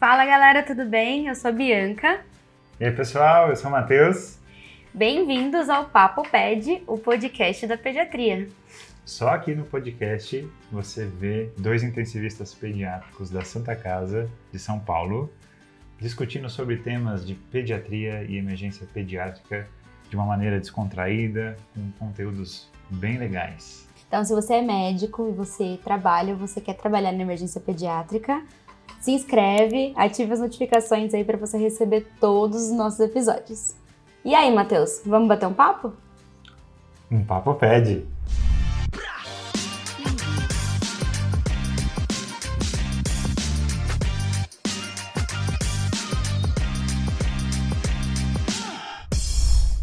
Fala galera, tudo bem? Eu sou a Bianca. E aí pessoal, eu sou o Matheus. Bem-vindos ao Papo Ped, o podcast da pediatria. Só aqui no podcast você vê dois intensivistas pediátricos da Santa Casa de São Paulo discutindo sobre temas de pediatria e emergência pediátrica de uma maneira descontraída, com conteúdos bem legais. Então, se você é médico e você trabalha ou você quer trabalhar na emergência pediátrica, se inscreve, ative as notificações aí para você receber todos os nossos episódios. E aí, Matheus, vamos bater um papo? Um papo pede!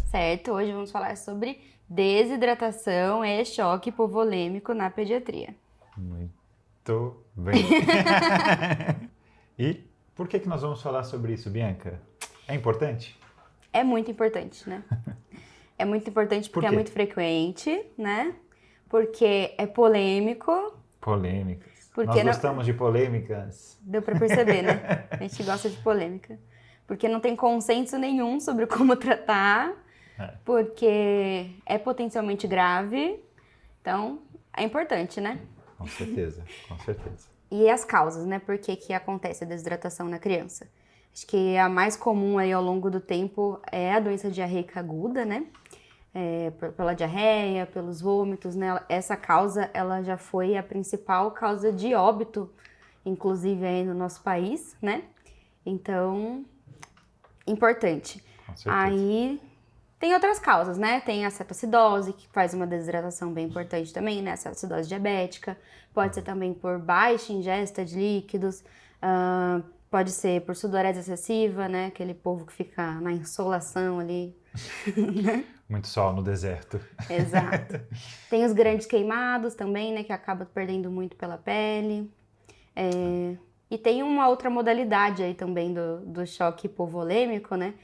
Certo, hoje vamos falar sobre desidratação e choque hipovolêmico na pediatria. Muito bem! E por que nós vamos falar sobre isso, Bianca? É importante? É muito importante, né? É muito importante porque é muito frequente, né? Porque é polêmico. Polêmicas. Porque nós gostamos de polêmicas. Deu pra perceber, né? A gente gosta de polêmica. Porque não tem consenso nenhum sobre como tratar. Porque é potencialmente grave. Então, é importante, né? Com certeza, com certeza. E as causas, né? Por que acontece a desidratação na criança? Acho que a mais comum aí ao longo do tempo é a doença diarreica aguda, né? Pela diarreia, pelos vômitos, né? Essa causa, ela já foi a principal causa de óbito, inclusive aí no nosso país, né? Então, importante. Com certeza. Aí, tem outras causas, né? Tem a cetoacidose, que faz uma desidratação bem importante também, né? A cetoacidose diabética. Pode ser também por baixa ingesta de líquidos. Pode ser por sudorese excessiva, né? Aquele povo que fica na insolação ali. Muito sol no deserto. Exato. Tem os grandes queimados também, né? Que acaba perdendo muito pela pele. E tem uma outra modalidade aí também do choque hipovolêmico, né?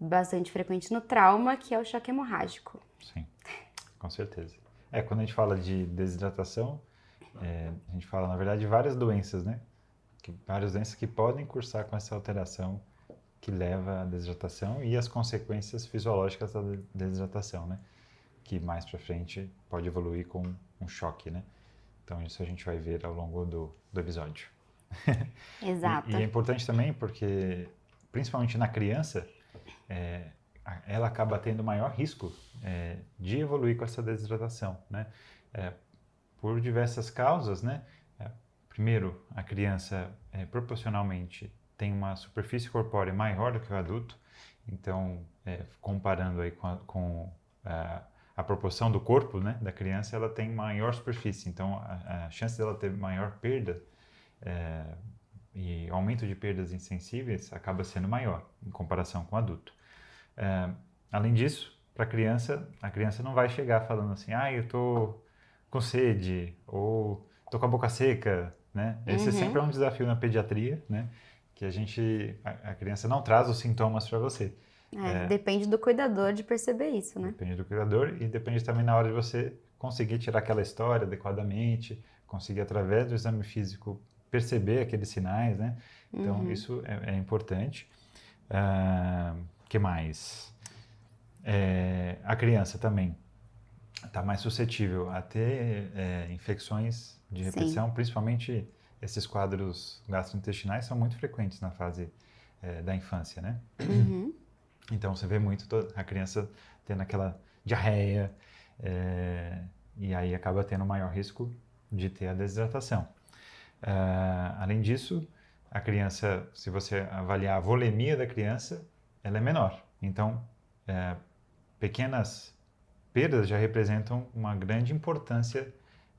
Bastante frequente no trauma, que é o choque hemorrágico. Sim, com certeza. Quando a gente fala de desidratação, a gente fala, na verdade, de várias doenças, né? Várias doenças que podem cursar com essa alteração que leva à desidratação e as consequências fisiológicas da desidratação, né? Que mais pra frente pode evoluir com um choque, né? Então isso a gente vai ver ao longo do episódio. Exato. E é importante também porque, principalmente na criança, ela acaba tendo maior risco de evoluir com essa desidratação, né? Por diversas causas, né? Primeiro, a criança proporcionalmente tem uma superfície corpórea maior do que o adulto, então, comparando aí com a proporção do corpo, né, da criança, ela tem maior superfície, então a chance dela ter maior perda e aumento de perdas insensíveis acaba sendo maior em comparação com o adulto. Além disso, para a criança não vai chegar falando assim, eu tô com sede ou tô com a boca seca, né? Esse sempre é um desafio na pediatria, né? Que a criança não traz os sintomas para você. Depende do cuidador de perceber isso, né? Depende do cuidador e depende também na hora de você conseguir tirar aquela história adequadamente, conseguir através do exame físico perceber aqueles sinais, né? Então isso é importante. Que mais? A criança também está mais suscetível a ter infecções de repetição, sim, principalmente esses quadros gastrointestinais são muito frequentes na fase da infância, né? Então você vê muito a criança tendo aquela diarreia e aí acaba tendo maior risco de ter a desidratação. Além disso, a criança, se você avaliar a volemia da criança, ela é menor. Então, pequenas perdas já representam uma grande importância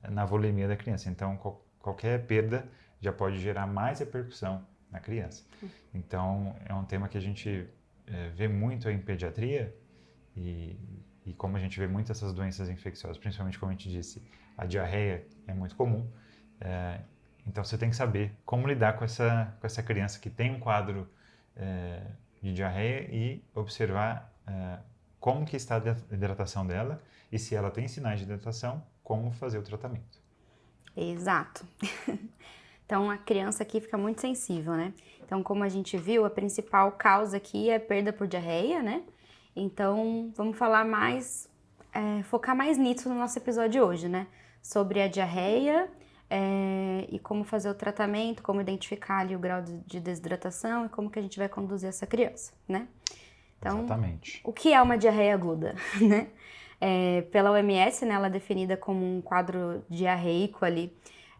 na volemia da criança. Então, qualquer perda já pode gerar mais repercussão na criança. Então, é um tema que a gente vê muito em pediatria e como a gente vê muitas essas doenças infecciosas, principalmente, como a gente disse, a diarreia é muito comum. Então, você tem que saber como lidar com essa criança que tem um quadro de diarreia e observar como que está a hidratação dela e se ela tem sinais de hidratação, como fazer o tratamento. Exato. Então, a criança aqui fica muito sensível, né? Então, como a gente viu, a principal causa aqui é perda por diarreia, né? Então, vamos falar mais, focar mais nisso no nosso episódio de hoje, né? Sobre a diarreia e como fazer o tratamento, como identificar ali o grau de desidratação e como que a gente vai conduzir essa criança, né? Então, Exatamente. o que é uma diarreia aguda, né? Pela OMS, né, ela é definida como um quadro diarreico ali,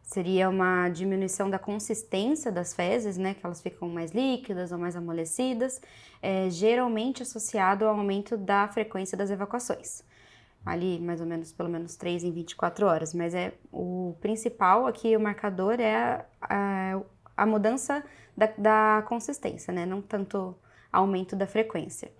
seria uma diminuição da consistência das fezes, né, que elas ficam mais líquidas ou mais amolecidas, geralmente associado ao aumento da frequência das evacuações. Ali, mais ou menos, pelo menos 3 em 24 horas, mas o principal aqui, o marcador é a mudança da consistência, né, não tanto aumento da frequência.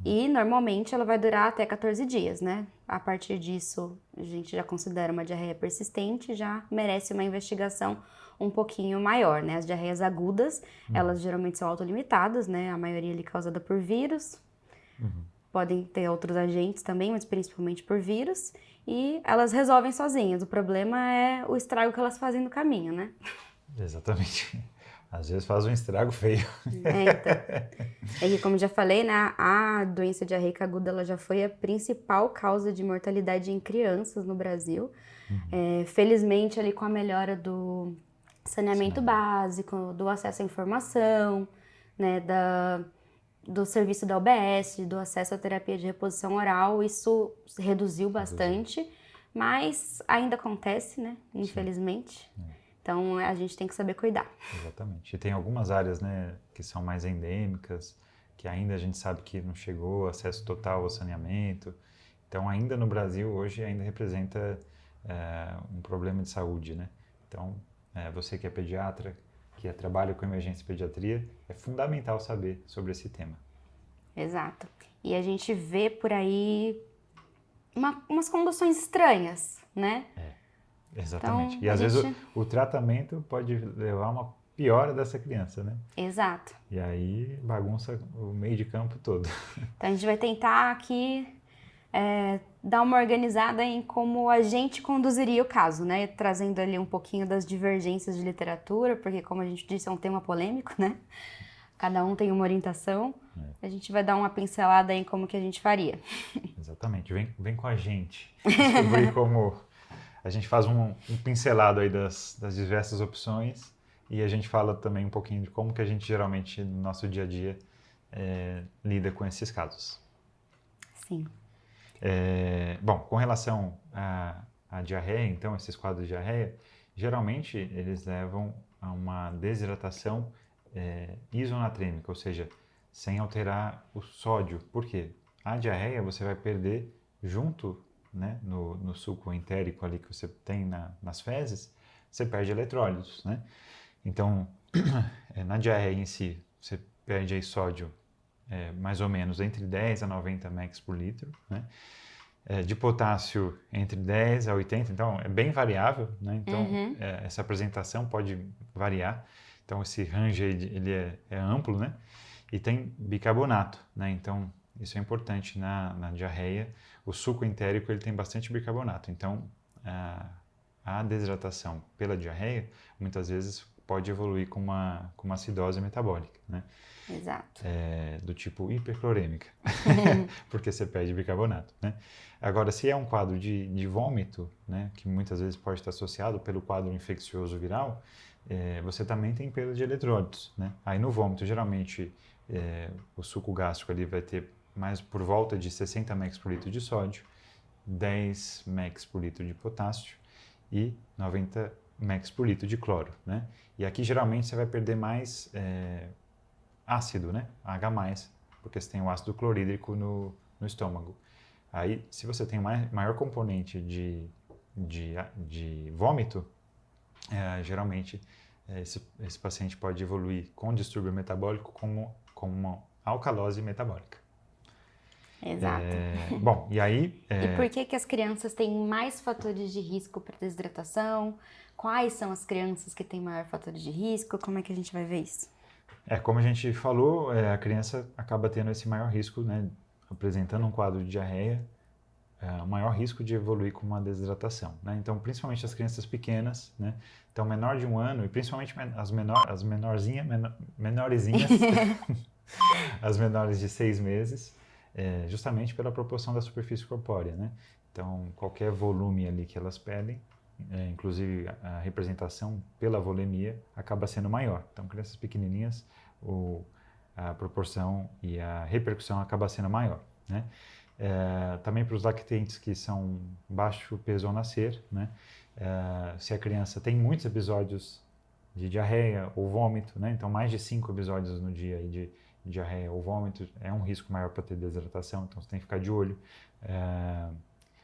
E normalmente ela vai durar até 14 dias, né? A partir disso, a gente já considera uma diarreia persistente, já merece uma investigação um pouquinho maior, né? As diarreias agudas, elas geralmente são autolimitadas, né? A maioria ali causada por vírus. Podem ter outros agentes também, mas principalmente por vírus. E elas resolvem sozinhas. O problema é o estrago que elas fazem no caminho, né? Exatamente. Às vezes faz um estrago feio. Então, é que, como já falei, né, a doença diarreica aguda ela já foi a principal causa de mortalidade em crianças no Brasil. Felizmente, ali com a melhora do saneamento básico, do acesso à informação, né, do serviço da UBS, do acesso à terapia de reposição oral, isso reduziu bastante, mas ainda acontece, né, infelizmente. Então, a gente tem que saber cuidar. Exatamente. E tem algumas áreas, né, que são mais endêmicas, que ainda a gente sabe que não chegou acesso total ao saneamento. Então, ainda no Brasil, hoje, ainda representa um problema de saúde, né? Então, você que é pediatra, que trabalha com emergência e pediatria, é fundamental saber sobre esse tema. Exato. E a gente vê por aí umas conduções estranhas, né? Exatamente. Então, E às vezes o tratamento pode levar a uma piora dessa criança, né? Exato. E aí bagunça o meio de campo todo. Então a gente vai tentar aqui dar uma organizada em como a gente conduziria o caso, né? Trazendo ali um pouquinho das divergências de literatura, porque como a gente disse, é um tema polêmico, né? Cada um tem uma orientação. A gente vai dar uma pincelada em como que a gente faria. Exatamente. Vem com a gente descobrir como... A gente faz um pincelado aí das diversas opções e a gente fala também um pouquinho de como que a gente geralmente no nosso dia a dia lida com esses casos. Sim. Bom, com relação à diarreia, então, esses quadros de diarreia, geralmente eles levam a uma desidratação isonatrêmica, ou seja, sem alterar o sódio. Por quê? A diarreia você vai perder junto, né, no suco entérico ali que você tem nas fezes, você perde eletrólitos, né? Então, na diarreia em si, você perde aí sódio mais ou menos entre 10 a 90 mEq por litro, né? De potássio entre 10 a 80, então é bem variável, né? Então, essa apresentação pode variar. Então, esse range aí, ele é amplo, né? E tem bicarbonato, né? Então, isso é importante na diarreia. O suco entérico ele tem bastante bicarbonato, então a desidratação pela diarreia muitas vezes pode evoluir com uma acidose metabólica, né? Exato. Do tipo hiperclorêmica, porque você perde bicarbonato, né? Agora, se é um quadro de vômito, né, que muitas vezes pode estar associado pelo quadro infeccioso viral, você também tem perda de eletrólitos, né? Aí no vômito, geralmente, o suco gástrico ali vai ter mais por volta de 60 mEq por litro de sódio, 10 mEq por litro de potássio e 90 mEq por litro de cloro, né? E aqui geralmente você vai perder mais ácido, né? H+, porque você tem o ácido clorídrico no estômago. Aí, se você tem maior componente de vômito, geralmente esse paciente pode evoluir com distúrbio metabólico como uma alcalose metabólica. Exato. Bom, e aí... E por que as crianças têm mais fatores de risco para desidratação? Quais são as crianças que têm maior fatores de risco? Como é que a gente vai ver isso? Como a gente falou, a criança acaba tendo esse maior risco, né, apresentando um quadro de diarreia maior risco de evoluir com uma desidratação, né? Então, principalmente as crianças pequenas, né? Então, menor de 1 ano e principalmente as menorzinhas, as menores de 6 meses, justamente pela proporção da superfície corpórea, né? Então, qualquer volume ali que elas pedem, inclusive a representação pela volemia, acaba sendo maior. Então, crianças pequenininhas, a proporção e a repercussão acaba sendo maior, né? Também para os lactentes que são baixo peso ao nascer, né? Se a criança tem muitos episódios de diarreia ou vômito, né? Então mais de 5 episódios no dia de diarreia ou vômito é um risco maior para ter desidratação, então você tem que ficar de olho.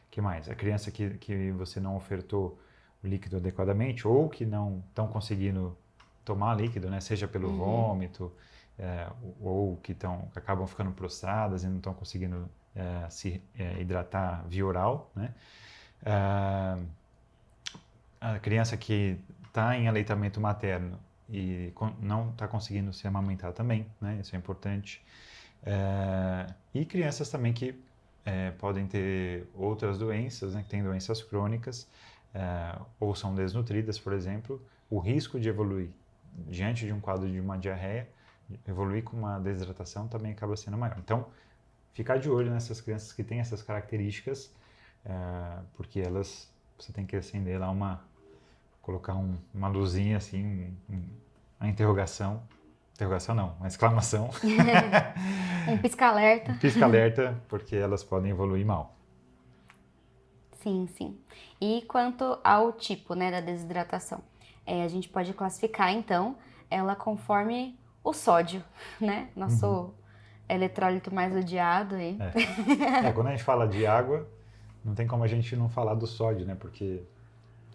Que mais? A criança que você não ofertou o líquido adequadamente ou que não estão conseguindo tomar líquido, né? Seja pelo vômito ou que acabam ficando prostradas e não estão conseguindo se hidratar via oral, né? A criança que está em aleitamento materno e não está conseguindo se amamentar também, né? Isso é importante. E crianças também que podem ter outras doenças, né? Que têm doenças crônicas ou são desnutridas, por exemplo. O risco de evoluir diante de um quadro de uma diarreia, evoluir com uma desidratação também acaba sendo maior. Então, ficar de olho nessas crianças que têm essas características, porque você tem que acender lá colocar uma luzinha assim, uma interrogação não, uma exclamação. Um pisca-alerta. Um pisca-alerta, porque elas podem evoluir mal. Sim, sim. E quanto ao tipo, né, da desidratação? A gente pode classificar, então, ela conforme o sódio, né? Nosso eletrólito mais odiado aí. Quando a gente fala de água, não tem como a gente não falar do sódio, né? Porque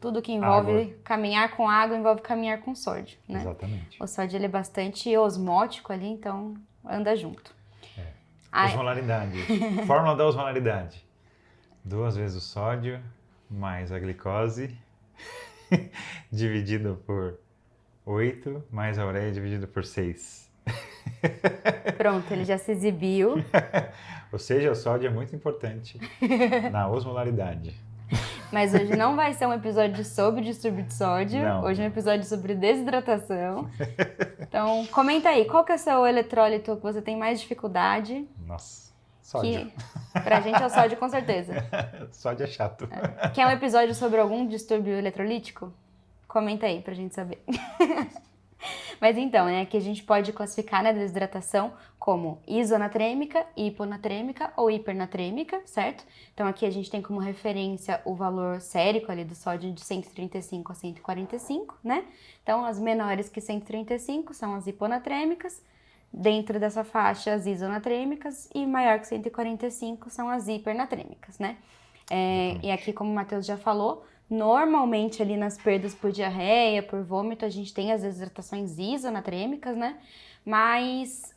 tudo que envolve caminhar com água envolve caminhar com sódio, né? Exatamente. O sódio ele é bastante osmótico ali, então anda junto. Osmolaridade. Fórmula da osmolaridade. 2 vezes o sódio mais a glicose dividido por 8 mais a ureia dividido por 6. Pronto, ele já se exibiu. Ou seja, o sódio é muito importante na osmolaridade. Mas hoje não vai ser um episódio sobre distúrbio de sódio. Não. Hoje é um episódio sobre desidratação. Então, comenta aí, qual que é o seu eletrólito que você tem mais dificuldade? Nossa, sódio. Que pra gente é o sódio, com certeza. Sódio é chato. Quer um episódio sobre algum distúrbio eletrolítico? Comenta aí pra gente saber. Mas então, né, que a gente pode classificar na desidratação como isonatrêmica, hiponatrêmica ou hipernatrêmica, certo? Então aqui a gente tem como referência o valor sérico ali do sódio de 135 a 145, né? Então as menores que 135 são as hiponatrêmicas, dentro dessa faixa as isonatrêmicas e maior que 145 são as hipernatrêmicas, né? E aqui, como o Matheus já falou, normalmente ali nas perdas por diarreia, por vômito, a gente tem as desidratações isonatrêmicas, né? Mas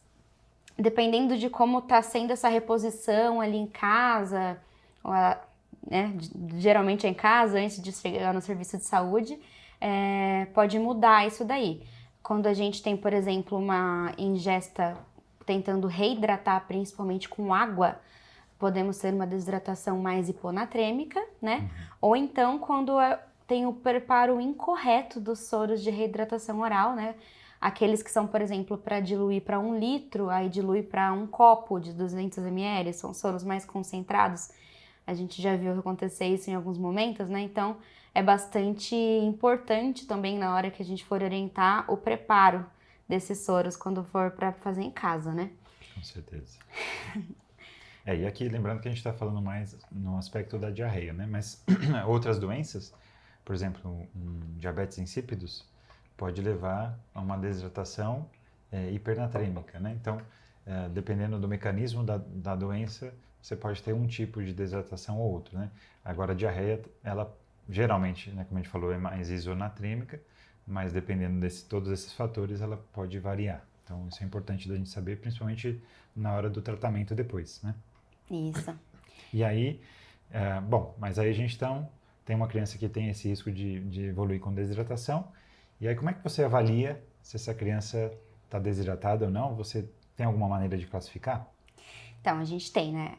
dependendo de como tá sendo essa reposição ali em casa, né? Geralmente é em casa, antes de chegar no serviço de saúde, pode mudar isso daí. Quando a gente tem, por exemplo, uma ingesta tentando reidratar principalmente com água, podemos ter uma desidratação mais hiponatrêmica, né? Ou então, quando tem o preparo incorreto dos soros de reidratação oral, né? Aqueles que são, por exemplo, para diluir para 1 litro, aí dilui para 1 copo de 200 ml, são soros mais concentrados. A gente já viu acontecer isso em alguns momentos, né? Então, é bastante importante também na hora que a gente for orientar o preparo desses soros quando for para fazer em casa, né? Com certeza. E aqui, lembrando que a gente está falando mais no aspecto da diarreia, né? Mas outras doenças, por exemplo, diabetes insípidos, pode levar a uma desidratação hipernatrêmica, né? Então, dependendo do mecanismo da doença, você pode ter um tipo de desidratação ou outro, né? Agora, a diarreia, ela geralmente, né, como a gente falou, é mais isonatrêmica, mas dependendo de todos esses fatores, ela pode variar. Então, isso é importante da gente saber, principalmente na hora do tratamento depois, né? Isso. E aí, mas aí a gente tem uma criança que tem esse risco de evoluir com desidratação. E aí, como é que você avalia se essa criança está desidratada ou não? Você tem alguma maneira de classificar? Então, a gente tem, né,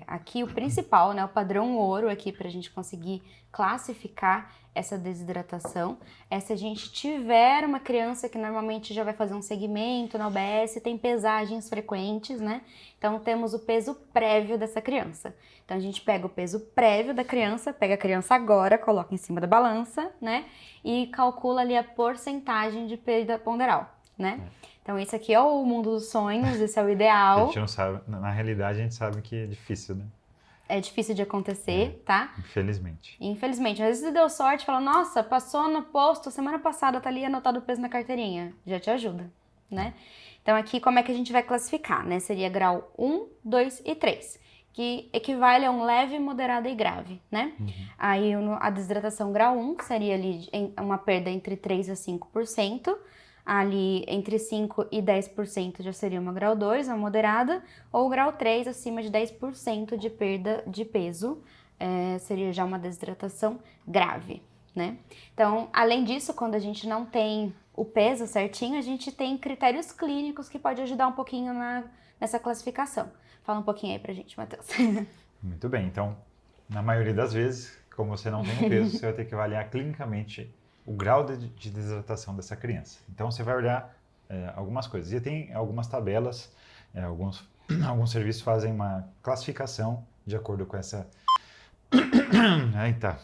aqui o principal, né, o padrão ouro aqui para a gente conseguir classificar essa desidratação é se a gente tiver uma criança que normalmente já vai fazer um segmento na OBS, tem pesagens frequentes, né, então temos o peso prévio dessa criança. Então, a gente pega o peso prévio da criança, pega a criança agora, coloca em cima da balança, né, e calcula ali a porcentagem de perda ponderal, né. Então, esse aqui é o mundo dos sonhos, esse é o A ideal. gente não sabe, na realidade a gente sabe que é difícil, né? É difícil de acontecer, tá? Infelizmente. Infelizmente. Às vezes você deu sorte e fala, nossa, passou no posto, semana passada tá ali anotado o peso na carteirinha. Já te ajuda, né? Então, aqui, como é que a gente vai classificar, né? Seria grau 1, 2 e 3, que equivale a um leve, moderado e grave, né? Aí, a desidratação grau 1 seria ali uma perda entre 3 a 5%. Ali entre 5% e 10% já seria uma grau 2, uma moderada, ou grau 3, acima de 10% de perda de peso, seria já uma desidratação grave, né? Então, além disso, quando a gente não tem o peso certinho, a gente tem critérios clínicos que pode ajudar um pouquinho nessa classificação. Fala um pouquinho aí pra gente, Matheus. Muito bem, então, na maioria das vezes, como você não tem o peso, você vai ter que avaliar clinicamente o grau de desidratação dessa criança. Então, você vai olhar algumas coisas. E tem algumas tabelas, alguns serviços fazem uma classificação de acordo com essa... Aí tá.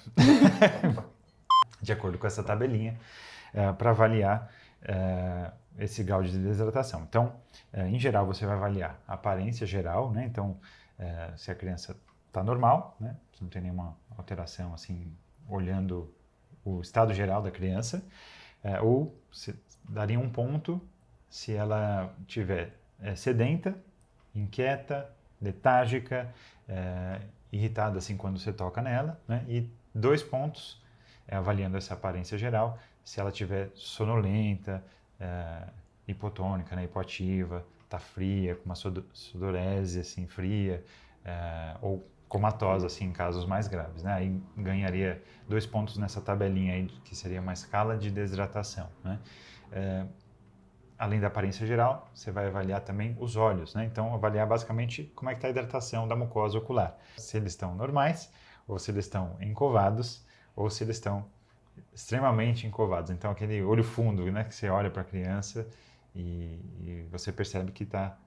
De acordo com essa tabelinha, para avaliar esse grau de desidratação. Então, em geral, você vai avaliar a aparência geral, né? Então, se a criança está normal, né? Se não tem nenhuma alteração, assim, olhando o estado geral da criança, ou se daria um ponto se ela tiver sedenta, inquieta, letárgica, irritada assim quando você toca nela, né? E 2 pontos, avaliando essa aparência geral, se ela tiver sonolenta, hipotônica, né? Hipoativa, tá fria, com uma sudorese assim fria, ou comatosa, assim, em casos mais graves, né? Aí ganharia 2 pontos nessa tabelinha aí, que seria uma escala de desidratação, né? Além da aparência geral, você vai avaliar também os olhos, né? Então, avaliar basicamente como é que está a hidratação da mucosa ocular. Se eles estão normais, ou se eles estão encovados, ou se eles estão extremamente encovados. Então, aquele olho fundo, né? Que você olha para a criança e você percebe que está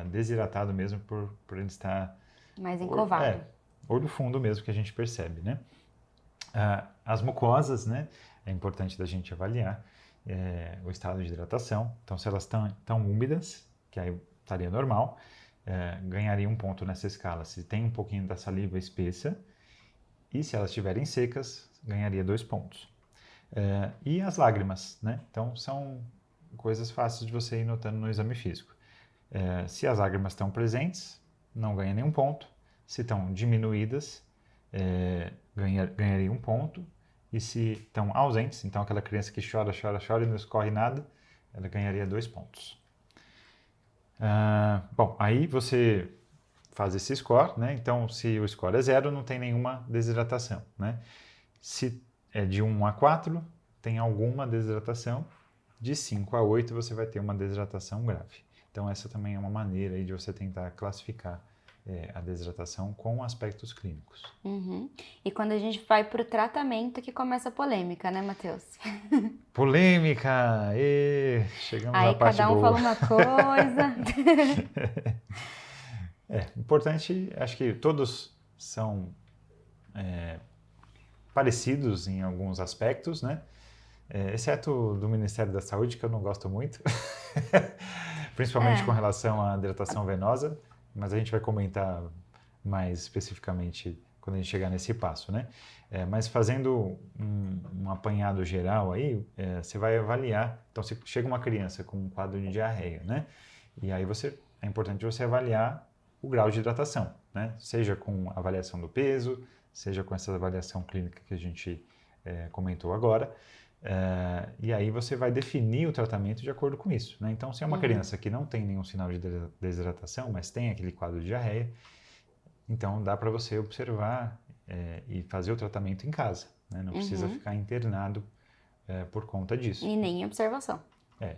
desidratado mesmo por ele estar... Mais encovado. Olho fundo mesmo que a gente percebe, né? As mucosas, né? É importante da gente avaliar o estado de hidratação. Então, se elas estão úmidas, que aí estaria normal, ganharia 1 ponto nessa escala. Se tem um pouquinho da saliva espessa, e se elas estiverem secas, ganharia 2 pontos. E as lágrimas, né? Então, são coisas fáceis de você ir notando no exame físico. Se as lágrimas estão presentes, não ganha nenhum ponto. Se estão diminuídas, ganharia 1 ponto. E se estão ausentes, então aquela criança que chora, chora, chora e não escorre nada, ela ganharia 2 pontos. Bom, aí você faz esse score, né? Então, se o score é 0, não tem nenhuma desidratação, né? Se é de 1 a 4, tem alguma desidratação. De 5 a 8, você vai ter uma desidratação grave. Então, essa também é uma maneira aí de você tentar classificar a desidratação com aspectos clínicos. E quando a gente vai para o tratamento que começa a polêmica, né, Matheus? Polêmica! Chegamos Aí na parte cada um boa. fala uma coisa. Importante, acho que todos são parecidos em alguns aspectos, né? Exceto do Ministério da Saúde, que eu não gosto muito, principalmente com relação à hidratação venosa, mas a gente vai comentar mais especificamente quando a gente chegar nesse passo, né? Mas fazendo um apanhado geral aí, você vai avaliar. Então, se chega uma criança com um quadro de diarreia, né? E aí é importante você avaliar o grau de hidratação, né? Seja com a avaliação do peso, seja com essa avaliação clínica que a gente comentou agora. E aí você vai definir o tratamento de acordo com isso, né? Então, se é uma criança que não tem nenhum sinal de desidratação, mas tem aquele quadro de diarreia, então dá para você observar e fazer o tratamento em casa, né? Não precisa ficar internado por conta disso. E nem observação.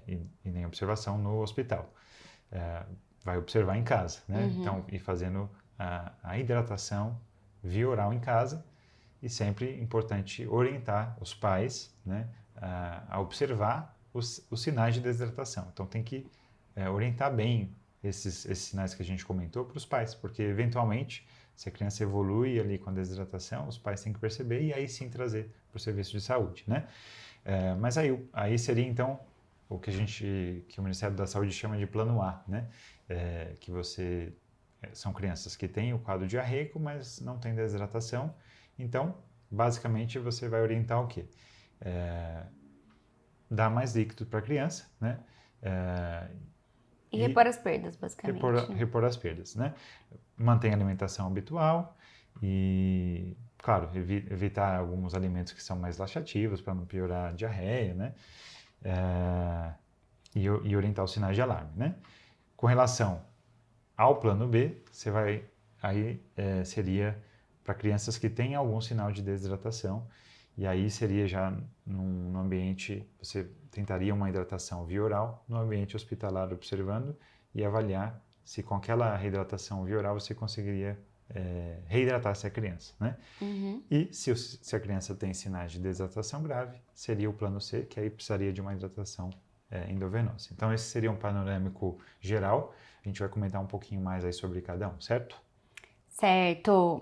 E nem observação no hospital. vai observar em casa, né? Então, ir fazendo a hidratação via oral em casa, e sempre importante orientar os pais, né, a observar os sinais de desidratação. Então, tem que orientar bem esses sinais que a gente comentou para os pais, porque eventualmente, se a criança evolui ali com a desidratação, os pais têm que perceber e aí sim trazer para o serviço de saúde, né? Mas aí seria então o que o Ministério da Saúde chama de plano A, né? Que são crianças que têm o quadro diarreico, mas não têm desidratação. Então, basicamente, você vai orientar o quê? Dar mais líquido para a criança, né? E repor as perdas, basicamente. Repor as perdas, né? Mantém a alimentação habitual e, claro, evitar alguns alimentos que são mais laxativos para não piorar a diarreia, né? E orientar os sinais de alarme, né? Com relação ao plano B, seria para crianças que têm algum sinal de desidratação, e aí seria já num ambiente, você tentaria uma hidratação via oral, no ambiente hospitalar observando e avaliar se com aquela reidratação via oral você conseguiria reidratar essa criança, né? E se a criança tem sinais de desidratação grave, seria o plano C, que aí precisaria de uma hidratação endovenosa. Então esse seria um panorâmico geral. A gente vai comentar um pouquinho mais aí sobre cada um, certo? Certo!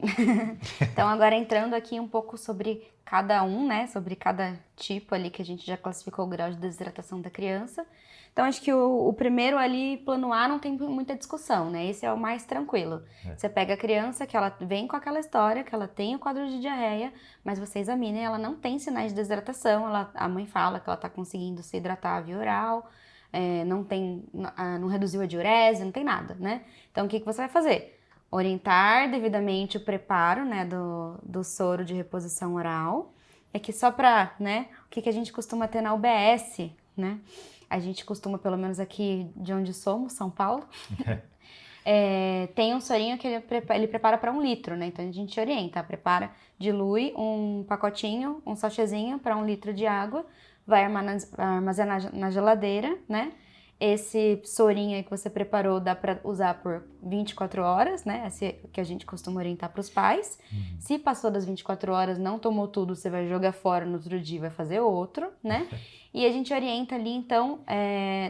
Então, agora entrando aqui um pouco sobre cada um, né? Sobre cada tipo ali que a gente já classificou o grau de desidratação da criança. Então, acho que o primeiro ali, plano A, não tem muita discussão, né? Esse é o mais tranquilo. Você pega a criança que ela vem com aquela história, que ela tem o quadro de diarreia, mas você examina e ela não tem sinais de desidratação. A mãe fala que ela tá conseguindo se hidratar via oral, não reduziu a diurese, não tem nada, né? Então, o que você vai fazer? Orientar devidamente o preparo, né, do soro de reposição oral. É que só para, né, o que a gente costuma ter na UBS, né? A gente costuma, pelo menos aqui de onde somos, São Paulo, tem um sorinho que ele prepara para 1 litro, né? Então a gente orienta, dilui um pacotinho, um sachêzinho para 1 litro de água, vai armazenar na geladeira, né? Esse sorinho aí que você preparou dá para usar por 24 horas, né? Esse é o que a gente costuma orientar para os pais. Se passou das 24 horas, não tomou tudo, você vai jogar fora no outro dia, vai fazer outro, né? E a gente orienta ali, então,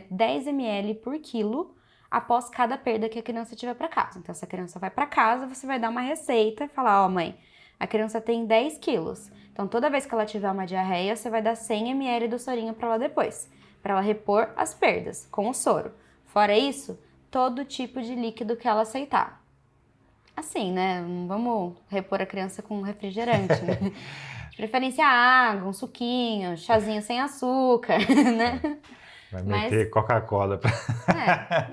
10 ml por quilo após cada perda que a criança tiver para casa. Então, se a criança vai para casa, você vai dar uma receita e falar, mãe, a criança tem 10 quilos. Então, toda vez que ela tiver uma diarreia, você vai dar 100 ml do sorinho para ela depois, para ela repor as perdas com o soro. Fora isso, todo tipo de líquido que ela aceitar. Assim, né? Não vamos repor a criança com refrigerante, né? De preferência água, um suquinho, chazinho sem açúcar, né? Vai meter Coca-Cola.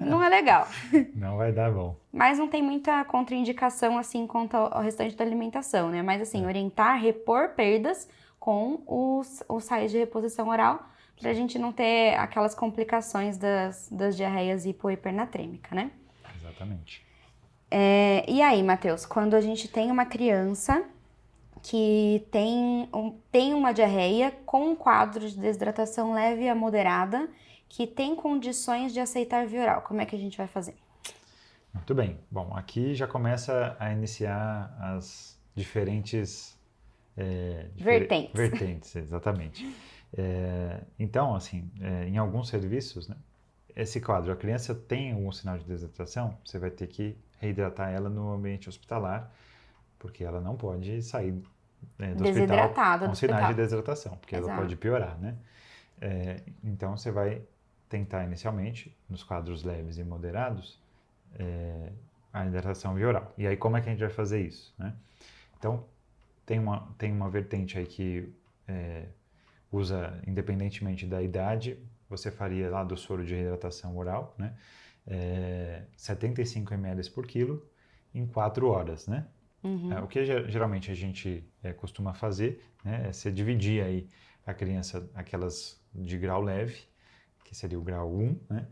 Não é legal. Não vai dar bom. Mas não tem muita contraindicação, assim, quanto ao restante da alimentação, né? Mas, assim, orientar, repor perdas com os sais de reposição oral, pra gente não ter aquelas complicações das diarreias hipohipernatrêmica, né? Exatamente. E aí, Matheus, quando a gente tem uma criança que tem uma diarreia com um quadro de desidratação leve a moderada, que tem condições de aceitar via oral, como é que a gente vai fazer? Muito bem. Bom, aqui já começa a iniciar as diferentes... Vertentes, exatamente. Então, assim, em alguns serviços, né, esse quadro, a criança tem algum sinal de desidratação, você vai ter que reidratar ela no ambiente hospitalar, porque ela não pode sair do hospital com sinais de desidratação, porque ela pode piorar, né? Então, você vai tentar inicialmente, nos quadros leves e moderados, a hidratação via oral. E aí, como é que a gente vai fazer isso, né? Então, tem uma vertente aí que usa, independentemente da idade, você faria lá do soro de reidratação oral, né? 75 ml por quilo em 4 horas, né? O que geralmente a gente costuma fazer, né, é você dividir aí a criança, aquelas de grau leve, que seria o grau 1, né?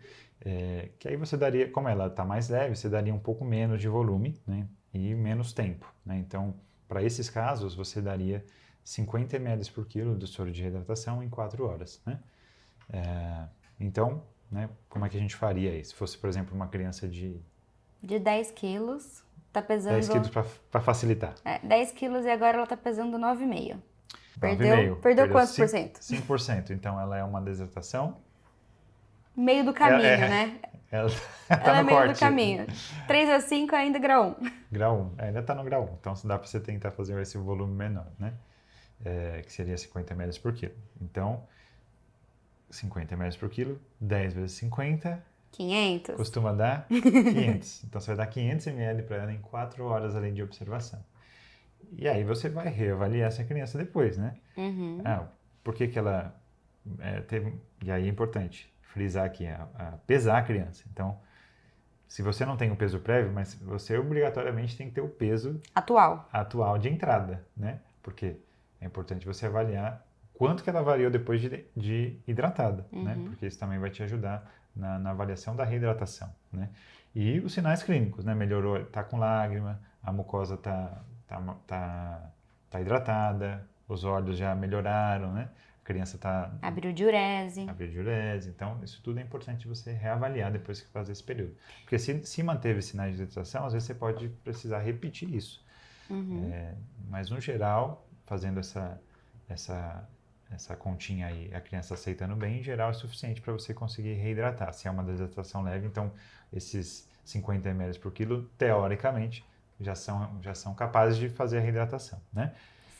Que aí você daria, como ela está mais leve, você daria um pouco menos de volume, né? E menos tempo, né? Então, para esses casos, você daria 50 ml por quilo do soro de reidratação em 4 horas, né? Então, né? Como é que a gente faria isso? Se fosse, por exemplo, uma criança de De 10 quilos, tá pesando... 10 quilos para facilitar. 10 quilos e agora ela tá pesando 9,5. 9,5. Perdeu quantos por cento? 5%. Então, ela é uma desidratação. Meio do caminho, né? Ela Ela tá é no meio corte. do caminho. 3 a 5 ainda grau 1. Grau 1. Ainda tá no grau 1. Então, dá para você tentar fazer esse volume menor, né? Que seria 50 ml por quilo. Então, 50 ml por quilo, 10 vezes 50... 500. Costuma dar 500. Então, você vai dar 500 ml para ela em 4 horas além de observação. E aí você vai reavaliar essa criança depois, né? Uhum. Por que que ela teve... E aí é importante frisar aqui, pesar a criança. Então, se você não tem o peso prévio, mas você obrigatoriamente tem que ter o peso atual de entrada, né? Porque é importante você avaliar quanto que ela variou depois de hidratada, né? Porque isso também vai te ajudar na avaliação da reidratação, né? E os sinais clínicos, né? Melhorou, tá com lágrima, a mucosa tá hidratada, os olhos já melhoraram, né? A criança abriu diurese. Então, isso tudo é importante você reavaliar depois que fazer esse período. Porque se manteve sinais de hidratação, às vezes você pode precisar repetir isso. Mas, no geral, fazendo essa continha aí, a criança aceitando bem, em geral é suficiente para você conseguir reidratar. Se é uma desidratação leve, então esses 50 ml por quilo, teoricamente, já são capazes de fazer a reidratação, né?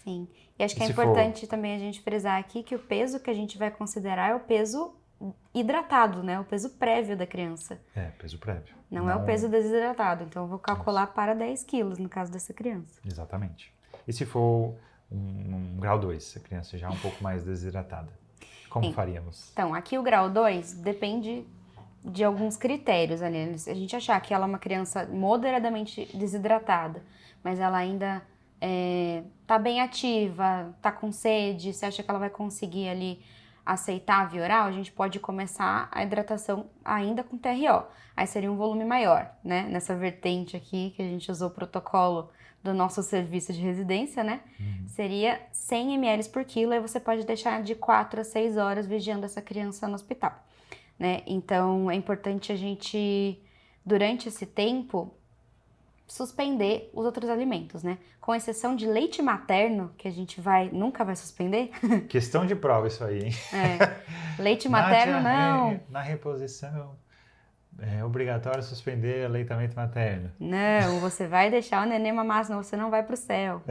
Sim. E acho que é importante também a gente frisar aqui que o peso que a gente vai considerar é o peso hidratado, né? O peso prévio da criança. Peso prévio. Não é o peso desidratado. Então, eu vou calcular para 10 quilos no caso dessa criança. Exatamente. E se for um grau 2, a criança já é um pouco mais desidratada, como faríamos? Então, aqui o grau 2 depende de alguns critérios ali. Se a gente achar que ela é uma criança moderadamente desidratada, mas ela ainda tá bem ativa, tá com sede, você acha que ela vai conseguir ali aceitar a via oral, a gente pode começar a hidratação ainda com TRO. Aí seria um volume maior, né? Nessa vertente aqui que a gente usou o protocolo do nosso serviço de residência, né? Seria 100 ml por quilo, aí você pode deixar de 4 a 6 horas vigiando essa criança no hospital, né? Então, é importante a gente, durante esse tempo, suspender os outros alimentos, né? Com exceção de leite materno, que a gente nunca vai suspender. Questão de prova isso aí, hein? Leite materno, não. Na reposição, é obrigatório suspender o aleitamento materno. Não, você vai deixar o neném mamar, senão você não vai pro céu.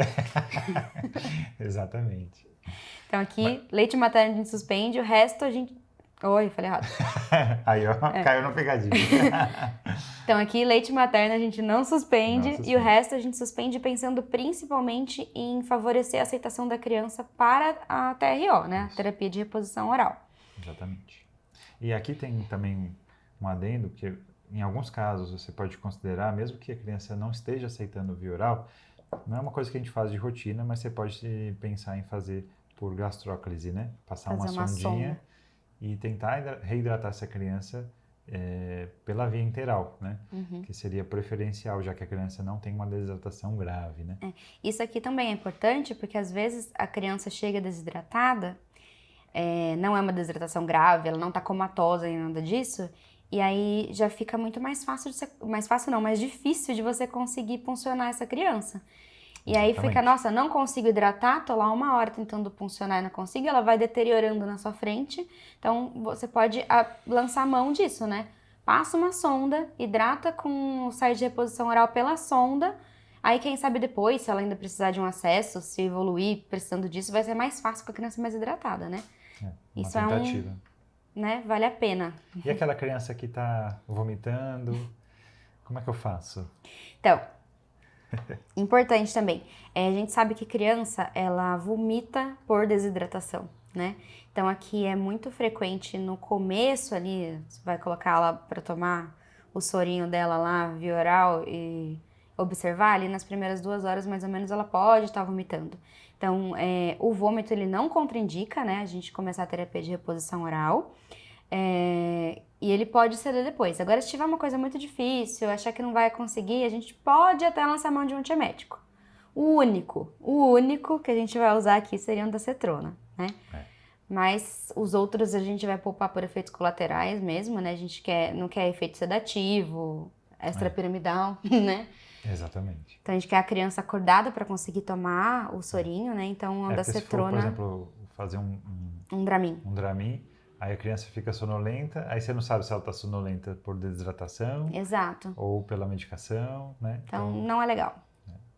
Exatamente. Então aqui, leite materno a gente suspende, o resto a gente... Oi, falei errado. Aí, ó, caiu na pegadinha. Então aqui, leite materno a gente não suspende e o resto a gente suspende pensando principalmente em favorecer a aceitação da criança para a TRO, né? A terapia de reposição oral. Exatamente. E aqui tem também um adendo que em alguns casos você pode considerar, mesmo que a criança não esteja aceitando via oral, não é uma coisa que a gente faz de rotina, mas você pode pensar em fazer por gastróclise, né? Passar uma sondinha e tentar reidratar essa criança pela via interal, né? Que seria preferencial, já que a criança não tem uma desidratação grave, né? Isso aqui também é importante, porque às vezes a criança chega desidratada, não é uma desidratação grave, ela não tá comatosa nem nada disso, e aí já fica muito mais difícil de você conseguir puncionar essa criança. E aí fica, nossa, não consigo hidratar, tô lá 1 hora tentando puncionar e não consigo, ela vai deteriorando na sua frente. Então, você pode lançar a mão disso, né? Passa uma sonda, hidrata com o site de reposição oral pela sonda. Aí, quem sabe depois, se ela ainda precisar de um acesso, se evoluir precisando disso, vai ser mais fácil com a criança mais hidratada, né? Isso tentativa. Né? Vale a pena. E aquela criança que tá vomitando, como é que eu faço? Então... Importante também, a gente sabe que criança, ela vomita por desidratação, né? Então aqui é muito frequente no começo ali, você vai colocar ela para tomar o sorinho dela lá, via oral, e observar ali nas primeiras 2 horas mais ou menos ela pode estar vomitando. Então o vômito ele não contraindica, né? A gente começar a terapia de reposição oral. E ele pode ceder depois. Agora, se tiver uma coisa muito difícil, achar que não vai conseguir, a gente pode até lançar mão de um antiemético. O único que a gente vai usar aqui seria o andacetrona, né? Mas os outros a gente vai poupar por efeitos colaterais mesmo, né? A gente não quer efeito sedativo, extrapiramidal, né? Exatamente. Então a gente quer a criança acordada para conseguir tomar o sorinho, né? Então a Porque se for, por ondansetrona, exemplo, fazer um Dramin. um Dramin, aí a criança fica sonolenta, aí você não sabe se ela está sonolenta por desidratação Exato. ou pela medicação, né? Então não é legal.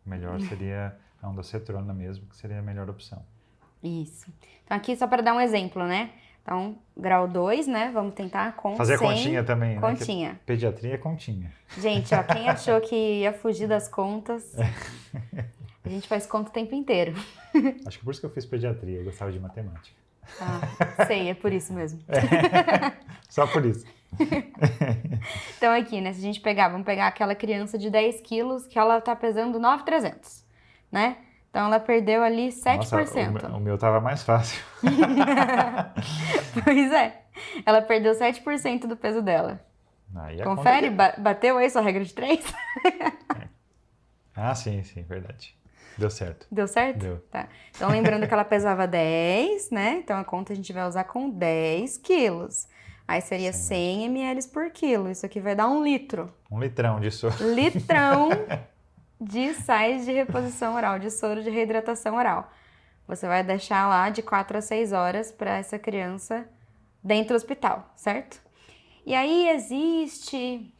Melhor seria a ondansetrona mesmo, que seria a melhor opção. Isso. Então aqui só para dar um exemplo, né? Então, grau 2, né? Vamos tentar com Fazer 100... a continha também, né? Continha. Que pediatria é continha. Gente, ó, quem achou que ia fugir das contas, a gente faz conta o tempo inteiro. Acho que por isso que eu fiz pediatria, eu gostava de matemática. Ah, sei, é por isso mesmo. Só por isso. Então aqui, né, se a gente vamos pegar aquela criança de 10 quilos que ela tá pesando 9.300, né? Então ela perdeu ali 7%. Nossa, o meu tava mais fácil. Pois é, ela perdeu 7% do peso dela. Aí a Confere, conta... bateu aí sua regra de 3? Ah, sim, verdade. Deu certo. Deu certo? Deu. Tá. Então lembrando que ela pesava 10, né? Então a conta a gente vai usar com 10 quilos. Aí seria 100 ml por quilo. Isso aqui vai dar 1 litro. 1 litrão de soro. Litrão de sais de reposição oral, de soro de reidratação oral. Você vai deixar lá de 4 a 6 horas para essa criança dentro do hospital, certo? E aí existe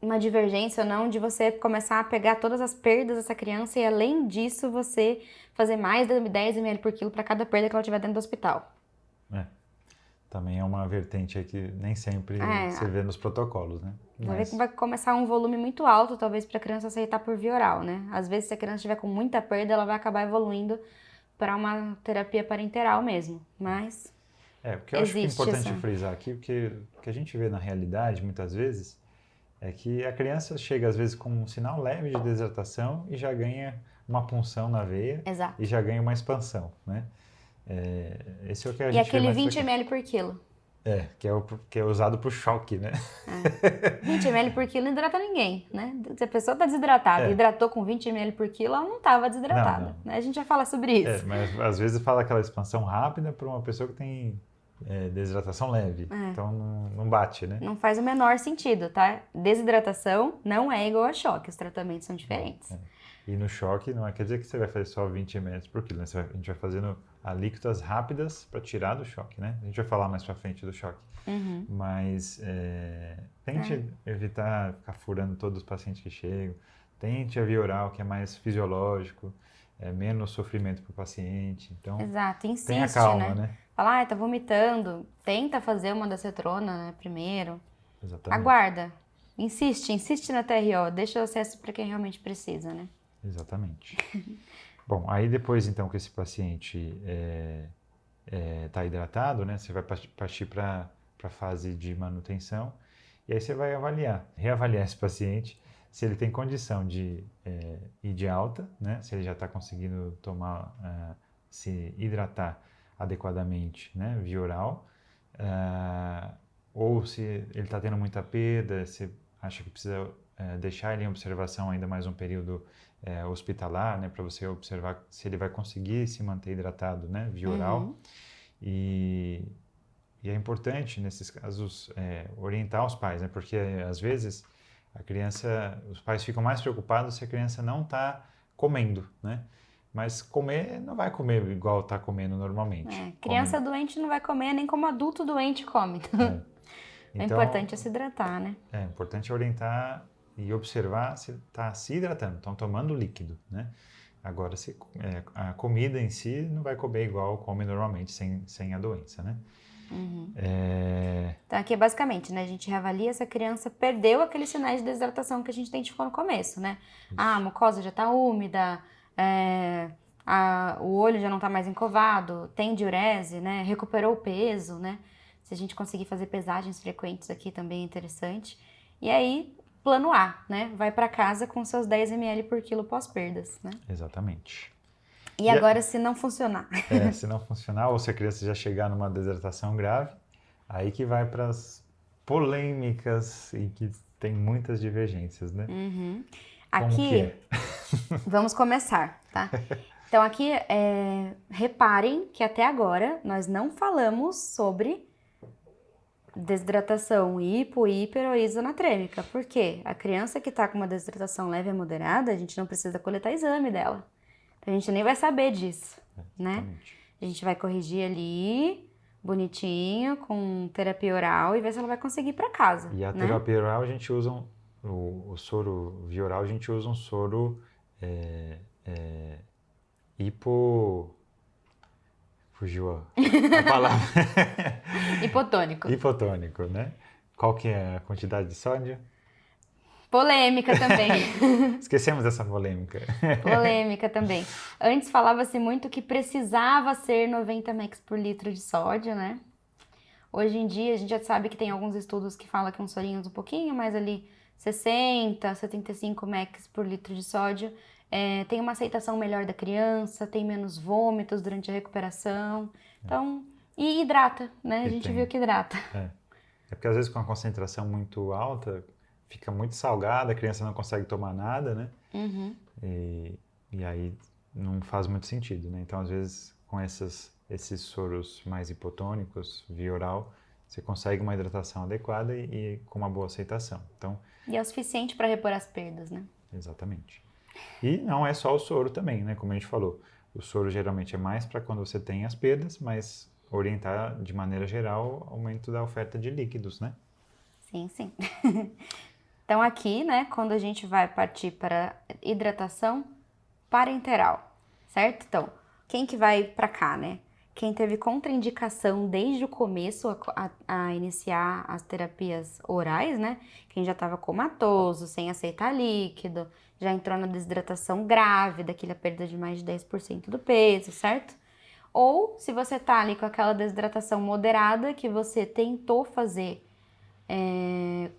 uma divergência ou não de você começar a pegar todas as perdas dessa criança e além disso você fazer mais de 10 ml por quilo para cada perda que ela tiver dentro do hospital. Também é uma vertente aí que nem sempre você vê nos protocolos, né? Vai começar um volume muito alto, talvez, para a criança aceitar por via oral, né? Às vezes, se a criança estiver com muita perda, ela vai acabar evoluindo para uma terapia parenteral mesmo, mas... porque eu acho que é importante frisar aqui, porque o que a gente vê na realidade, muitas vezes, é que a criança chega, às vezes, com um sinal leve de desidratação e já ganha uma punção na veia. Exato. E já ganha uma expansão, né? Esse é o que a gente E aquele vê mais 20 ml por quilo. Que é usado para o choque, né? 20 ml por quilo não hidrata ninguém, né? Se a pessoa está desidratada e hidratou com 20 ml por quilo, ela não estava desidratada. Né? A gente vai falar sobre isso. Mas às vezes fala aquela expansão rápida para uma pessoa que tem desidratação leve. Então não bate, né? Não faz o menor sentido, tá? Desidratação não é igual a choque, os tratamentos são diferentes. E no choque não quer dizer que você vai fazer só 20 ml por quilo, né? A gente vai fazendo alíquotas rápidas para tirar do choque, né? A gente vai falar mais para frente do choque. Mas tente evitar ficar furando todos os pacientes que chegam. Tente a via oral, que é mais fisiológico, menos sofrimento para o paciente. Então, exato, insiste, tenha calma, né? Fala, tá vomitando, tenta fazer uma ondansetrona, né, primeiro. Exatamente. Aguarda, insiste na TRO, deixa o acesso para quem realmente precisa, né? Exatamente. Bom, aí depois então que esse paciente está hidratado, né, você vai partir para a fase de manutenção e aí você vai reavaliar esse paciente se ele tem condição de ir de alta, né, se ele já está conseguindo se hidratar adequadamente, né, via oral, ou se ele está tendo muita perda, você acha que precisa deixar ele em observação ainda mais um período hospitalar, né, para você observar se ele vai conseguir se manter hidratado, né, via oral. E é importante, nesses casos, orientar os pais, né, porque às vezes os pais ficam mais preocupados se a criança não está comendo, né? Mas comer, não vai comer igual está comendo normalmente. Criança doente não vai comer nem como adulto doente come. Então, importante se hidratar, né? É importante orientar e observar se está se hidratando, estão tomando líquido, né? Agora, a comida em si não vai comer igual come normalmente, sem a doença, né? Então, aqui basicamente, né? A gente reavalia se a criança perdeu aqueles sinais de desidratação que a gente identificou no começo, né? A mucosa já está úmida, o olho já não está mais encovado, tem diurese, né? Recuperou o peso, né? Se a gente conseguir fazer pesagens frequentes aqui também é interessante. E aí, plano A, né? Vai para casa com seus 10 ml por quilo pós-perdas, né? Exatamente. E agora, se não funcionar? Se não funcionar, ou se a criança já chegar numa desidratação grave, aí que vai para as polêmicas e que tem muitas divergências, né? Aqui, Como que é? Vamos começar, tá? Então aqui, reparem que até agora nós não falamos sobre desidratação hipo, hiper ou isonatrêmica. Por quê? A criança que está com uma desidratação leve a moderada, a gente não precisa coletar exame dela. Então, a gente nem vai saber disso, né? Exatamente. A gente vai corrigir ali, bonitinho, com terapia oral e ver se ela vai conseguir ir para casa, E a né? terapia oral a gente usa o soro via oral, a gente usa um soro hipo... Fugiu a palavra. Hipotônico. Hipotônico, né? Qual que é a quantidade de sódio? Polêmica também. Esquecemos dessa polêmica. Polêmica também. Antes falava-se muito que precisava ser 90 mEq por litro de sódio, né? Hoje em dia a gente já sabe que tem alguns estudos que falam que uns sorinhos um pouquinho mais ali 60, 75 mEq por litro de sódio tem uma aceitação melhor da criança, tem menos vômitos durante a recuperação. Então, e hidrata, né? A gente viu que hidrata. É porque às vezes com a concentração muito alta, fica muito salgada, a criança não consegue tomar nada, né? Uhum. E aí não faz muito sentido, né? Então, às vezes, com esses soros mais hipotônicos, via oral, você consegue uma hidratação adequada e com uma boa aceitação. Então, e é o suficiente para repor as perdas, né? Exatamente. E não é só o soro também, né? Como a gente falou, o soro geralmente é mais para quando você tem as perdas, mas orientar de maneira geral o aumento da oferta de líquidos, né? Sim, sim. Então aqui, né, quando a gente vai partir para hidratação parenteral, certo? Então, quem que vai para cá, né? Quem teve contraindicação desde o começo a iniciar as terapias orais, né? Quem já estava comatoso, sem aceitar líquido, já entrou na desidratação grave, daquela perda de mais de 10% do peso, certo? Ou se você tá ali com aquela desidratação moderada, que você tentou fazer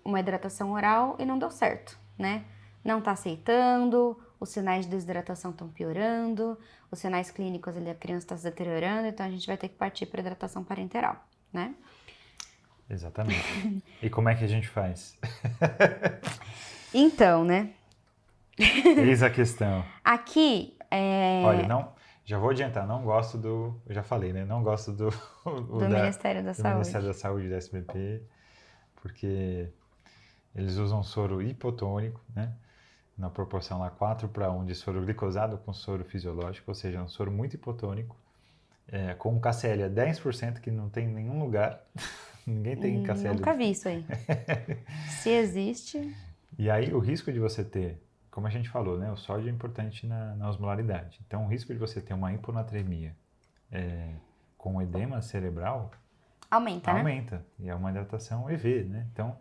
uma hidratação oral e não deu certo, né? Não tá aceitando, os sinais de desidratação estão piorando, os sinais clínicos ali, a criança está se deteriorando, então a gente vai ter que partir para hidratação parenteral, né? Exatamente. E como é que a gente faz? Então, né? Eis a questão. Aqui, Olha, não, já vou adiantar, não gosto eu já falei, né? Não gosto do Ministério da Saúde. Ministério da Saúde, da SBP, porque eles usam soro hipotônico, né? Na proporção lá 4:1 de soro glicosado com soro fisiológico, ou seja, um soro muito hipotônico, com um KCl a 10% que não tem em nenhum lugar. Ninguém tem KCl. Nunca vi isso aí. Se existe... E aí o risco de você ter, como a gente falou, né? O sódio é importante na osmolaridade. Então o risco de você ter uma hiponatremia com edema cerebral Aumenta, né? aumenta. E é uma hidratação EV, né? Então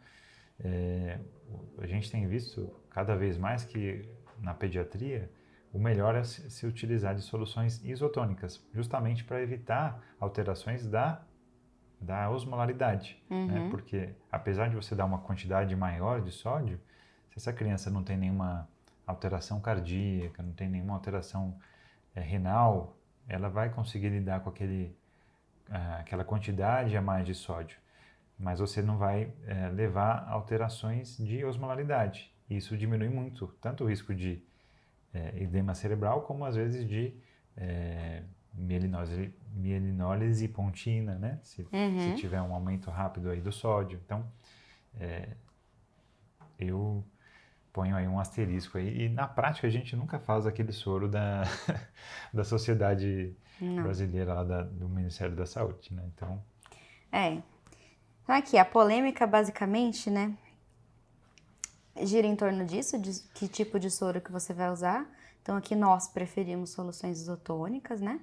a gente tem visto cada vez mais que na pediatria o melhor é se utilizar de soluções isotônicas, justamente para evitar alterações da osmolaridade, né? Porque apesar de você dar uma quantidade maior de sódio, se essa criança não tem nenhuma alteração cardíaca, não tem nenhuma alteração renal, ela vai conseguir lidar com aquela quantidade a mais de sódio. Mas você não vai levar a alterações de osmolaridade. Isso diminui muito, tanto o risco de edema cerebral, como às vezes de mielinólise pontina, né? Se tiver um aumento rápido aí do sódio. Então, eu ponho aí um asterisco aí. E na prática a gente nunca faz aquele soro da Sociedade Brasileira lá do Ministério da Saúde, né? Então... Então aqui, a polêmica basicamente, né, gira em torno disso, de que tipo de soro que você vai usar. Então aqui nós preferimos soluções isotônicas, né?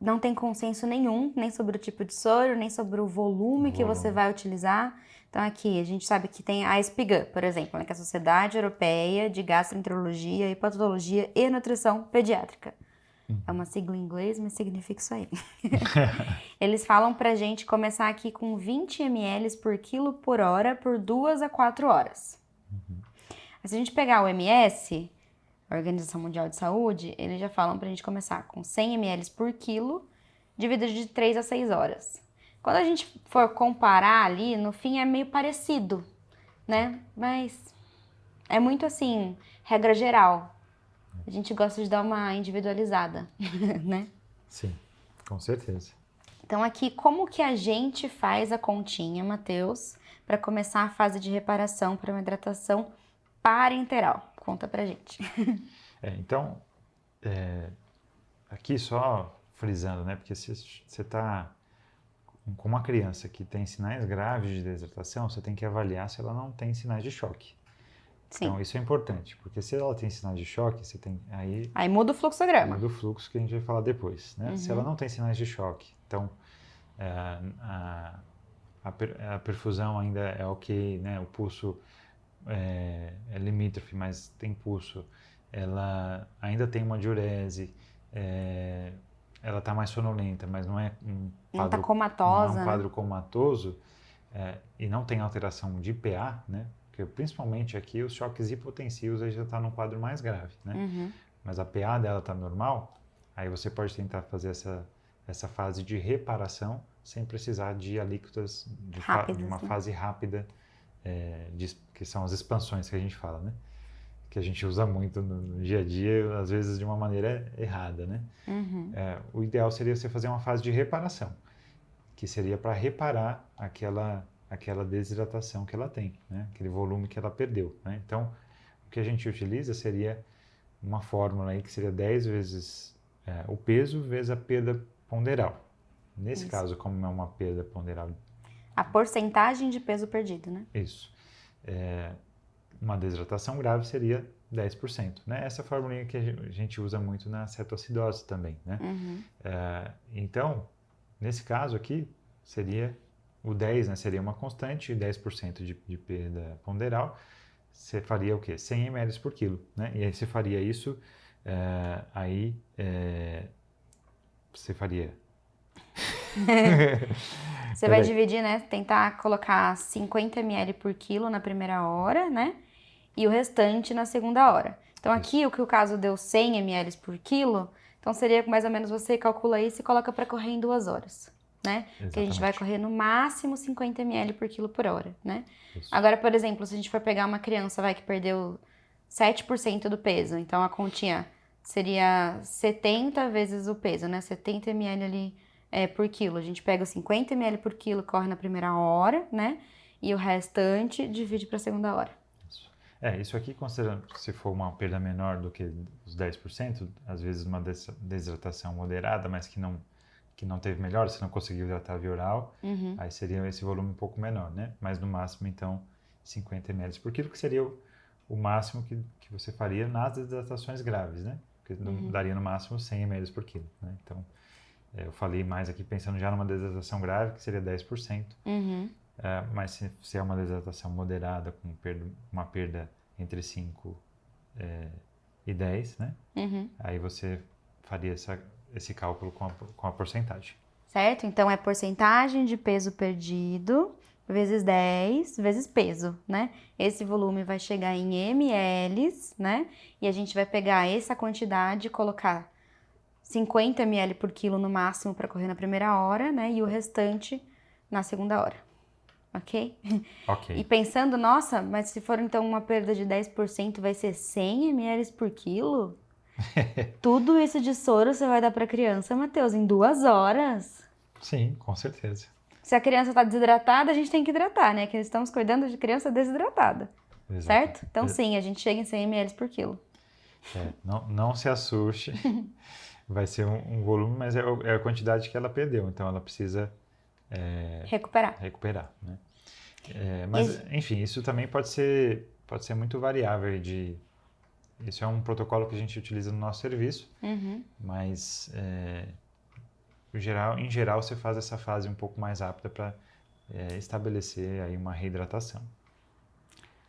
Não tem consenso nenhum, nem sobre o tipo de soro, nem sobre o volume que você vai utilizar. Então aqui a gente sabe que tem a SPGA, por exemplo, né, que é a Sociedade Europeia de Gastroenterologia, Hepatologia e Nutrição Pediátrica. É uma sigla em inglês, mas significa isso aí. Eles falam pra gente começar aqui com 20 ml por quilo por hora por 2 a 4 horas. Mas se a gente pegar o MS, a Organização Mundial de Saúde, eles já falam pra gente começar com 100 ml por quilo, dividido de 3 a 6 horas. Quando a gente for comparar ali, no fim é meio parecido, né? Mas é muito assim, regra geral. a gente gosta de dar uma individualizada, né? Sim, com certeza. Então aqui, como que a gente faz a continha, Matheus, para começar a fase de reparação para uma hidratação parenteral? Conta pra gente. Então, aqui só frisando, né? Porque se você está com uma criança que tem sinais graves de desidratação, você tem que avaliar se ela não tem sinais de choque. Sim. Então, isso é importante, porque se ela tem sinais de choque, você tem Aí muda o fluxograma. muda o fluxo que a gente vai falar depois, né? Se ela não tem sinais de choque, então a perfusão ainda é ok, né? O pulso é limítrofe, mas tem pulso. Ela ainda tem uma diurese, ela está mais sonolenta, mas não é um Não quadro, tá comatosa, não é um né? quadro comatoso, e não tem alteração de PA, né? Porque principalmente aqui os choques hipotensivos aí já está num quadro mais grave, né? Mas a PA dela está normal, aí você pode tentar fazer essa fase de reparação sem precisar de alíquotas de uma fase rápida, que são as expansões que a gente fala, né? Que a gente usa muito no dia a dia, às vezes de uma maneira errada, né? O ideal seria você fazer uma fase de reparação, que seria para reparar aquela desidratação que ela tem, né? Aquele volume que ela perdeu, né? Então, o que a gente utiliza seria uma fórmula aí que seria 10 vezes o peso vezes a perda ponderal. Nesse caso, como é uma perda ponderal... A porcentagem de peso perdido, né? Isso. Uma desidratação grave seria 10%, né? Essa formulinha que a gente usa muito na cetoacidose também, né? Então, nesse caso aqui, seria o 10, né? Seria uma constante, 10% de perda ponderal. Você faria o quê? 100 ml por quilo, né? E aí você faria isso, você faria... Você vai dividir, né? Tentar colocar 50 ml por quilo na primeira hora, né? E o restante na segunda hora. Então aqui, o que o caso deu 100 ml por quilo, então seria mais ou menos você calcula isso e coloca para correr em 2 horas, né? Porque a gente vai correr no máximo 50 ml por quilo por hora, né? Isso. Agora, por exemplo, se a gente for pegar uma criança, que perdeu 7% do peso, então a continha seria 70 vezes o peso, né? 70 ml ali por quilo. A gente pega os 50 ml por quilo, corre na primeira hora, né? E o restante divide para a segunda hora. Isso aqui, considerando se for uma perda menor do que os 10%, às vezes uma desidratação moderada, mas que não teve melhora, você não conseguiu hidratar a via oral, aí seria esse volume um pouco menor, né? Mas no máximo, então, 50 ml por quilo, que seria o máximo que você faria nas desidratações graves, né? Porque daria no máximo 100 ml por quilo, né? Então, eu falei mais aqui pensando já numa desidratação grave, que seria 10%. Mas se é uma desidratação moderada, com uma perda entre 5 e 10, né? Aí você faria esse cálculo com a porcentagem. Certo? Então, é porcentagem de peso perdido vezes 10 vezes peso, né? Esse volume vai chegar em ml, né? E a gente vai pegar essa quantidade e colocar 50 ml por quilo no máximo para correr na primeira hora, né? E o restante na segunda hora. Ok? Ok. E pensando, nossa, mas se for então uma perda de 10%, vai ser 100 ml por quilo? Tudo isso de soro você vai dar para a criança, Matheus, em 2 horas? Sim, com certeza. Se a criança está desidratada, a gente tem que hidratar, né? Que estamos cuidando de criança desidratada. Exato. Certo? Então sim, a gente chega em 100 ml por quilo. Não se assuste. Vai ser um volume, mas é a quantidade que ela perdeu. Então ela precisa... recuperar, né? Mas, enfim, isso também pode ser muito variável. Isso é um protocolo que a gente utiliza no nosso serviço, mas em geral você faz essa fase um pouco mais rápida para estabelecer aí uma reidratação.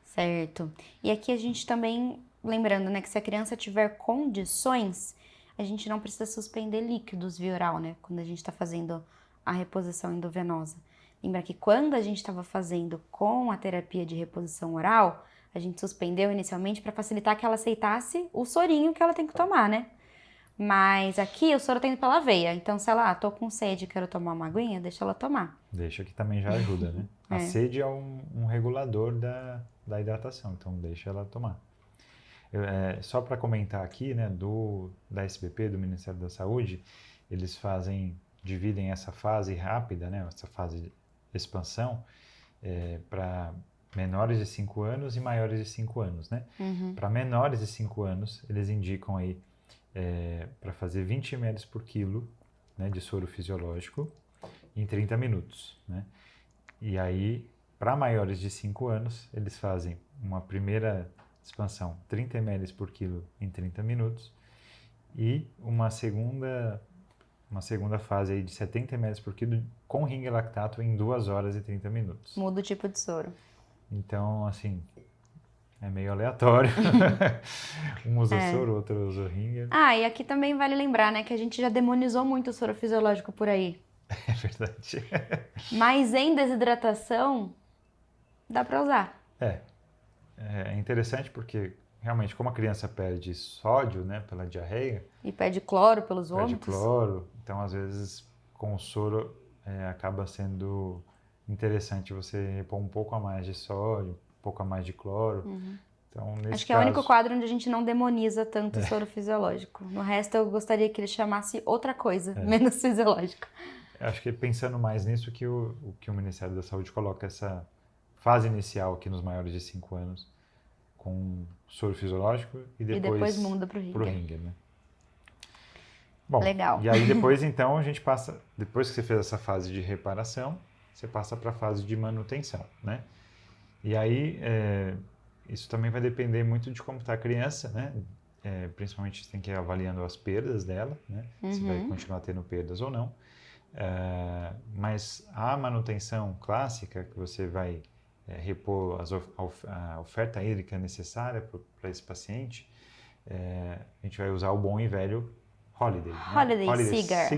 Certo. E aqui a gente também, lembrando, né, que se a criança tiver condições, a gente não precisa suspender líquidos via oral, né, quando a gente está fazendo a reposição endovenosa. Lembra que quando a gente estava fazendo com a terapia de reposição oral, a gente suspendeu inicialmente para facilitar que ela aceitasse o sorinho que ela tem que tomar, né? Mas aqui o soro tá indo pela veia, então se ela, tô com sede e quero tomar uma aguinha, deixa ela tomar. Deixa que também já ajuda, né? A sede é um regulador da hidratação, então deixa ela tomar. Só para comentar aqui, né, da SBP, do Ministério da Saúde, eles dividem essa fase rápida, né, essa fase de expansão, para menores de 5 anos e maiores de 5 anos, né? Para menores de 5 anos, eles indicam aí para fazer 20 ml por quilo, né, de soro fisiológico em 30 minutos, né? E aí, para maiores de 5 anos, eles fazem uma primeira expansão 30 ml por quilo em 30 minutos e uma segunda fase aí de 70 ml por quilo com ringue lactato em 2 horas e 30 minutos. Muda o tipo de soro. Então, assim, é meio aleatório. Um usa soro, outro usa ringue. E aqui também vale lembrar, né, que a gente já demonizou muito o soro fisiológico por aí. É verdade. Mas em desidratação, dá para usar. É interessante porque, realmente, como a criança perde sódio, né, pela diarreia... E perde cloro pelos vômitos. Perde cloro. Então, às vezes, com o soro, acaba sendo interessante você repor um pouco a mais de sódio, um pouco a mais de cloro. Então, nesse Acho que é o único quadro onde a gente não demoniza tanto o soro fisiológico. No resto, eu gostaria que ele chamasse outra coisa, menos fisiológico. Acho que pensando mais nisso que o Ministério da Saúde coloca essa fase inicial aqui nos maiores de 5 anos com soro fisiológico e depois muda pro ringue, né? Bom, legal. E aí depois então a gente passa, depois que você fez essa fase de reparação, você passa para a fase de manutenção, né? E aí isso também vai depender muito de como está a criança, né? Principalmente você tem que ir avaliando as perdas dela, né? Se vai continuar tendo perdas ou não. Mas a manutenção clássica, que você vai repor a oferta hídrica necessária para esse paciente, a gente vai usar o bom e velho Holiday. Holiday Cigar.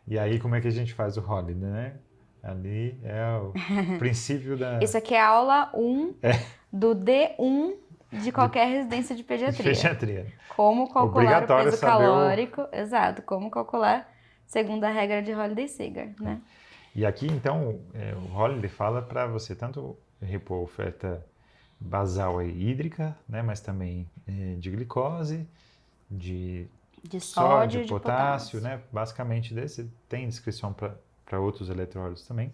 E aí, como é que a gente faz o Holiday, né? Ali é o princípio da... Isso aqui é a aula 1 do D1 de qualquer residência de pediatria. Como calcular o peso calórico. Exato, como calcular segundo a regra de Holiday Cigar, né? E aqui, então, o Holiday fala para você tanto repor a oferta basal aí, hídrica, né? Mas também de glicose, de sódio, de potássio, né? Basicamente, tem descrição para outros eletrólitos também,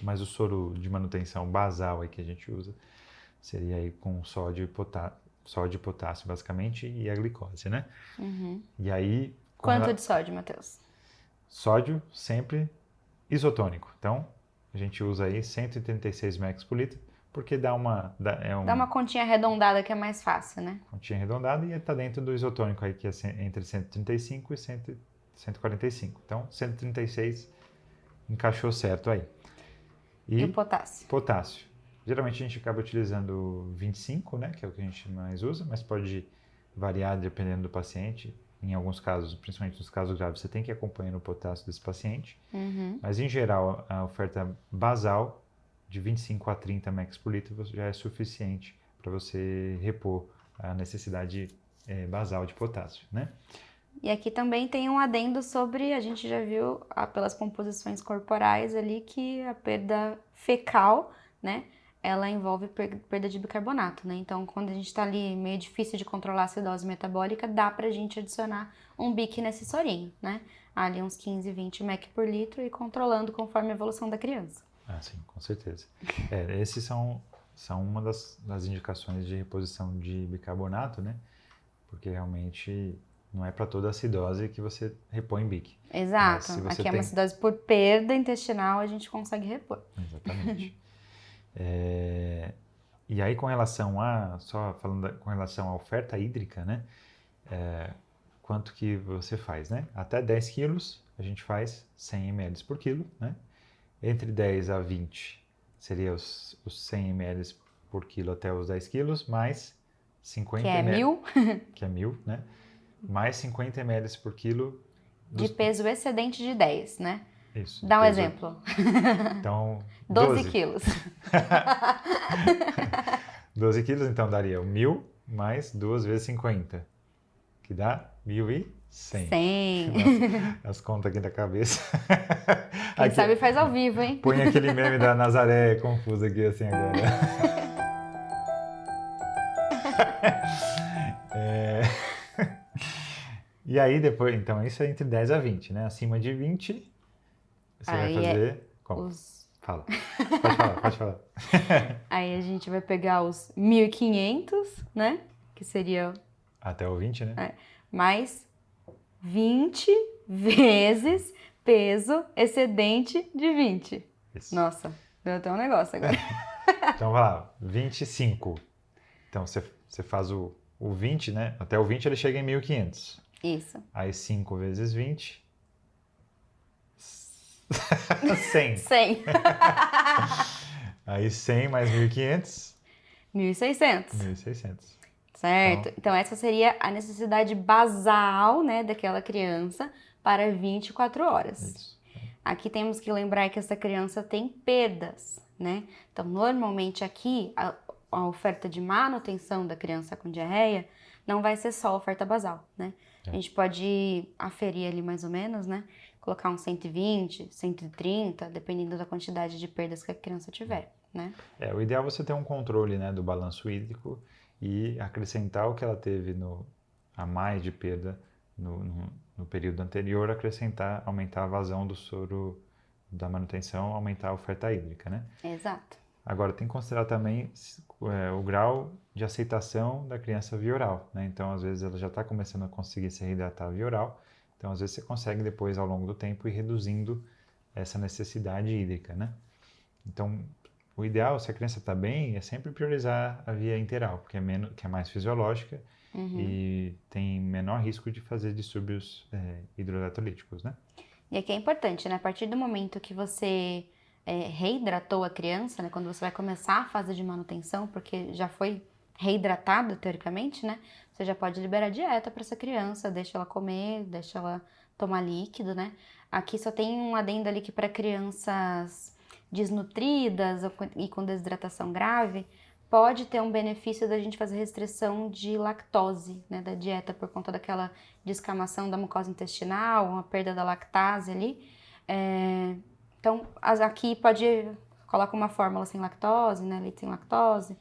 mas o soro de manutenção basal aí que a gente usa seria aí com sódio e potássio, basicamente, e a glicose, né? E aí... Quanto de sódio, Matheus? Sódio sempre isotônico. Então, a gente usa aí 136 mEq por litro, porque dá uma continha arredondada que é mais fácil, né? Continha arredondada e está dentro do isotônico aí, que é entre 135 e 145. Então, 136 encaixou certo aí. E o potássio? Potássio. Geralmente a gente acaba utilizando 25, né, que é o que a gente mais usa, mas pode variar dependendo do paciente. Em alguns casos, principalmente nos casos graves, você tem que acompanhar o potássio desse paciente. Mas, em geral, a oferta basal de 25 a 30 mEq por litro já é suficiente para você repor a necessidade basal de potássio, né? E aqui também tem um adendo sobre, a gente já viu pelas composições corporais ali, que a perda fecal, né, ela envolve perda de bicarbonato, né? Então, quando a gente está ali meio difícil de controlar a acidose metabólica, dá pra gente adicionar um BIC nesse sorinho, né? Ali uns 15, 20 mEq por litro e controlando conforme a evolução da criança. Sim, com certeza. Esses são uma das indicações de reposição de bicarbonato, né? Porque realmente não é para toda acidose que você repõe BIC. Exato. Aqui é uma acidose por perda intestinal, a gente consegue repor. Exatamente. E aí, com relação com relação à oferta hídrica, né? Quanto que você faz, né? Até 10 quilos, a gente faz 100 ml por quilo, né? Entre 10 a 20 seria os 100 ml por quilo até os 10 quilos, mais 50 ml. 1.000. Que é 1.000, né? Mais 50 ml por quilo. De peso excedente de 10, né? Isso. Dá um exemplo. Então, 12 quilos. 12 quilos, então daria 1.000 mais 2 vezes 50, que dá 1.100. 100. As contas aqui da cabeça. Quem sabe faz ao vivo, hein? Põe aquele meme da Nazaré confusa aqui assim agora. É... E aí depois, então isso é entre 10 a 20, né? Acima de 20, você Aí vai fazer como? Os... Fala. Pode falar, pode falar. Aí a gente vai pegar os 1.500, né? Que seria Até o 20, né? mais 20 vezes peso excedente de 20. Isso. Nossa, deu até um negócio agora. Então vai lá, 25. Então você faz o 20, né? Até o 20 ele chega em 1.500. Isso. Aí 5 vezes 20. 100. 100. Aí 100 mais 1.500. 1.600. 1.600. Certo? Então, essa seria a necessidade basal, né, daquela criança para 24 horas. Isso. Aqui temos que lembrar que essa criança tem perdas, né? Então, normalmente aqui, a oferta de manutenção da criança com diarreia não vai ser só a oferta basal, né? A gente pode aferir ali mais ou menos, né? Colocar uns 120, 130, dependendo da quantidade de perdas que a criança tiver, né? O ideal é você ter um controle, né, do balanço hídrico e acrescentar o que ela teve a mais de perda no período anterior, aumentar a vazão do soro da manutenção, aumentar a oferta hídrica, né? Exato. Agora, tem que considerar também o grau de aceitação da criança via oral, né? Então, às vezes, ela já está começando a conseguir se reidratar via oral, então, às vezes, você consegue depois, ao longo do tempo, ir reduzindo essa necessidade hídrica, né? Então, o ideal, se a criança está bem, é sempre priorizar a via interal, porque que é mais fisiológica e tem menor risco de fazer distúrbios hidroeletrolíticos, né? E aqui é importante, né? A partir do momento que você reidratou a criança, né? Quando você vai começar a fase de manutenção, porque já foi reidratado, teoricamente, né? Você já pode liberar dieta para essa criança, deixa ela comer, deixa ela tomar líquido, né? Aqui só tem um adendo ali que para crianças desnutridas e com desidratação grave, pode ter um benefício da gente fazer restrição de lactose, né, da dieta por conta daquela descamação da mucosa intestinal, uma perda da lactase ali. Então, aqui coloca uma fórmula sem lactose, né, leite sem lactose,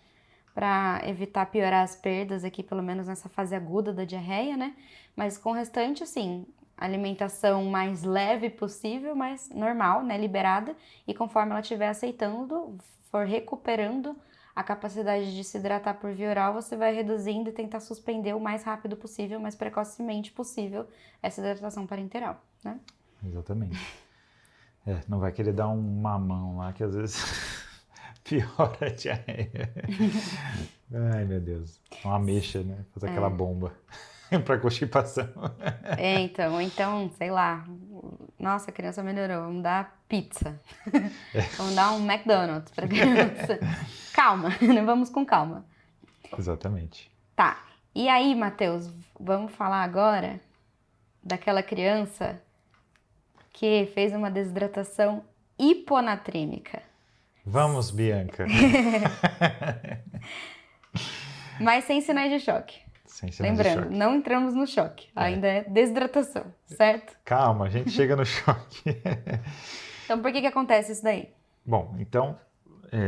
para evitar piorar as perdas aqui, pelo menos nessa fase aguda da diarreia, né? Mas com o restante, assim, alimentação mais leve possível, mas normal, né, liberada, e conforme ela estiver aceitando, for recuperando a capacidade de se hidratar por via oral, você vai reduzindo e tentar suspender o mais rápido possível, mais precocemente possível, essa hidratação parenteral, né? Exatamente. Não vai querer dar um mamão lá, que às vezes piora a diarreia. Ai, meu Deus. Uma ameixa, né? Fazer aquela bomba. Para constipação. Então, sei lá, nossa, a criança melhorou, vamos dar pizza. Vamos dar um McDonald's para criança. Calma, vamos com calma. Exatamente. Tá, e aí, Matheus, vamos falar agora daquela criança que fez uma desidratação hiponatrêmica. Vamos, Bianca. Mas sem sinais de choque. Lembrando, não entramos no choque, ainda é desidratação, certo? Calma, a gente chega no choque. Então, por que acontece isso daí? Bom, então,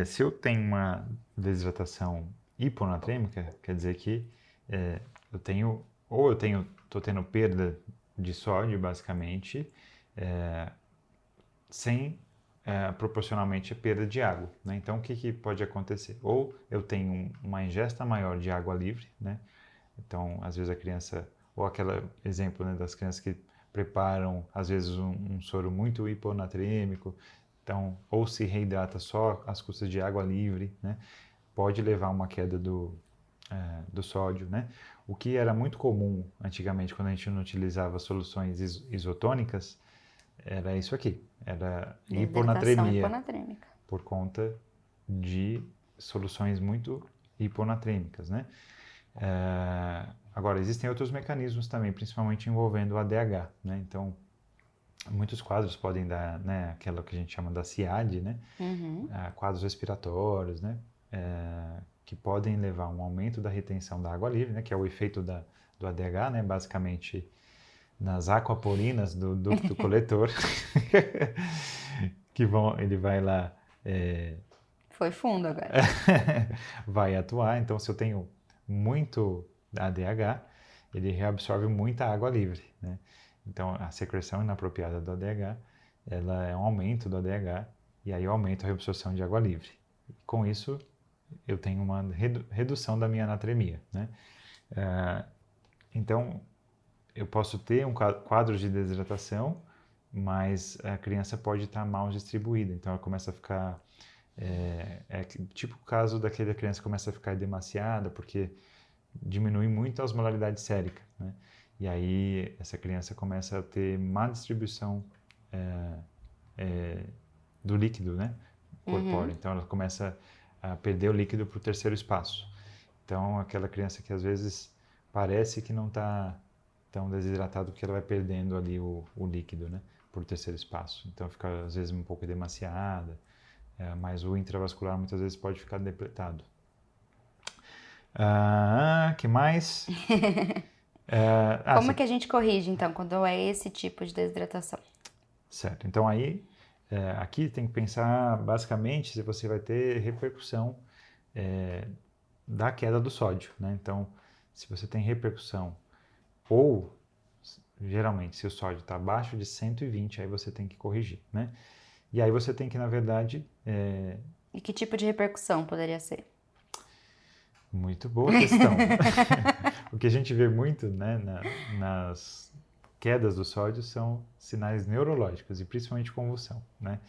se eu tenho uma desidratação hiponatrêmica, quer dizer que estou tendo perda de sódio, basicamente, sem proporcionalmente a perda de água, né? Então, o que pode acontecer? Ou eu tenho uma ingesta maior de água livre, né? Então, às vezes a criança, ou aquele exemplo, né, das crianças que preparam, às vezes, um soro muito hiponatrêmico, então, ou se reidrata só às custas de água livre, né? Pode levar a uma queda do sódio, né? O que era muito comum antigamente, quando a gente não utilizava soluções isotônicas, era isso aqui, era hiponatremia, por conta de soluções muito hiponatrêmicas, né? Agora, existem outros mecanismos também, principalmente envolvendo o ADH, né? Então, muitos quadros podem dar, né, aquela que a gente chama da CIAD, né? Quadros respiratórios, né? Que podem levar a um aumento da retenção da água livre, né? Que é o efeito do ADH, né? Basicamente, nas aquaporinas do ducto coletor, ele vai lá... Foi fundo agora. vai atuar, então se eu tenho muito ADH, ele reabsorve muita água livre, né? Então, a secreção inapropriada do ADH, ela é um aumento do ADH, e aí eu aumento a reabsorção de água livre. E com isso, eu tenho uma redução da minha natremia, né? Então, eu posso ter um quadro de desidratação, mas a criança pode estar mal distribuída, então ela começa a ficar... tipo o caso daquela criança que começa a ficar demasiada, porque diminui muito a osmolaridade sérica, né? E aí essa criança começa a ter má distribuição do líquido, né? Corpóreo. Então ela começa a perder o líquido para o terceiro espaço. Então aquela criança que às vezes parece que não está tão desidratado porque ela vai perdendo ali o líquido, né? Por o terceiro espaço. Então fica às vezes um pouco demasiada, mas o intravascular muitas vezes pode ficar depletado. Que mais? Como que a gente corrige, então, quando é esse tipo de desidratação? Certo. Então, aí, aqui tem que pensar, basicamente, se você vai ter repercussão da queda do sódio, né? Então, se você tem repercussão ou, geralmente, se o sódio está abaixo de 120, aí você tem que corrigir, né? E aí você tem que, na verdade... E que tipo de repercussão poderia ser? Muito boa questão. O que a gente vê muito, né, nas quedas do sódio são sinais neurológicos e principalmente convulsão, né?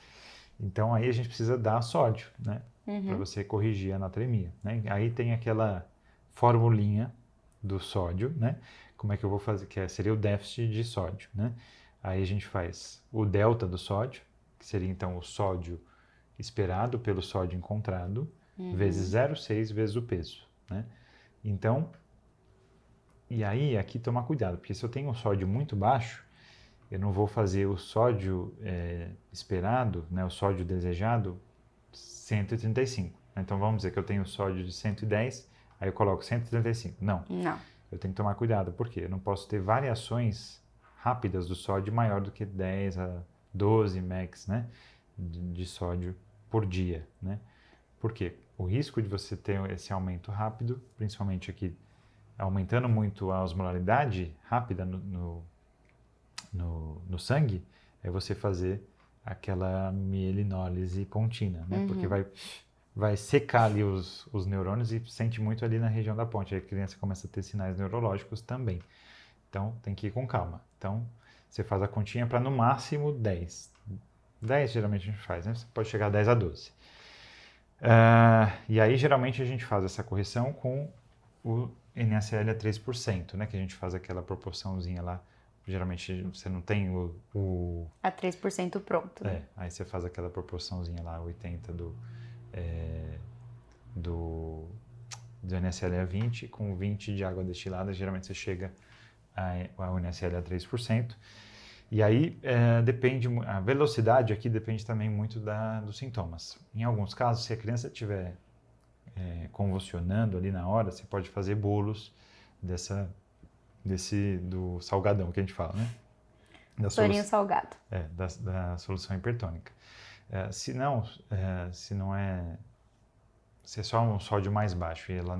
Então aí a gente precisa dar sódio, né, para você corrigir a natremia, né? Aí tem aquela formulinha do sódio, né? Como é que eu vou fazer? Seria o déficit de sódio, né? Aí a gente faz o delta do sódio, que seria então o sódio esperado pelo sódio encontrado, vezes 0,6 vezes o peso, né? Então, e aí aqui tomar cuidado, porque se eu tenho um sódio muito baixo, eu não vou fazer o sódio esperado, né, o sódio desejado, 135. Então vamos dizer que eu tenho sódio de 110, aí eu coloco 135. Não. Eu tenho que tomar cuidado, porque eu não posso ter variações rápidas do sódio maior do que 10 a 12 mEq, né, de sódio por dia, né? Por quê? O risco de você ter esse aumento rápido, principalmente aqui aumentando muito a osmolaridade rápida no sangue, é você fazer aquela mielinólise pontina, né? Porque vai secar ali os neurônios e sente muito ali na região da ponte. Aí a criança começa a ter sinais neurológicos também. Então, tem que ir com calma. Então, você faz a continha para no máximo 10. 10 geralmente a gente faz, né? Você pode chegar a 10 a 12. E aí, geralmente, a gente faz essa correção com o NaCl a 3%, né? Que a gente faz aquela proporçãozinha lá. Geralmente, você não tem A 3% pronto, né? Aí você faz aquela proporçãozinha lá, 80 do NaCl a 20, com 20 de água destilada, geralmente você chega ao NaCl a 3%. E aí, depende, a velocidade aqui depende também muito dos sintomas. Em alguns casos, se a criança estiver convulsionando ali na hora, você pode fazer bolos do salgadão que a gente fala, né? Sorinho salgado. Da solução hipertônica. Se não se é só um sódio mais baixo e ela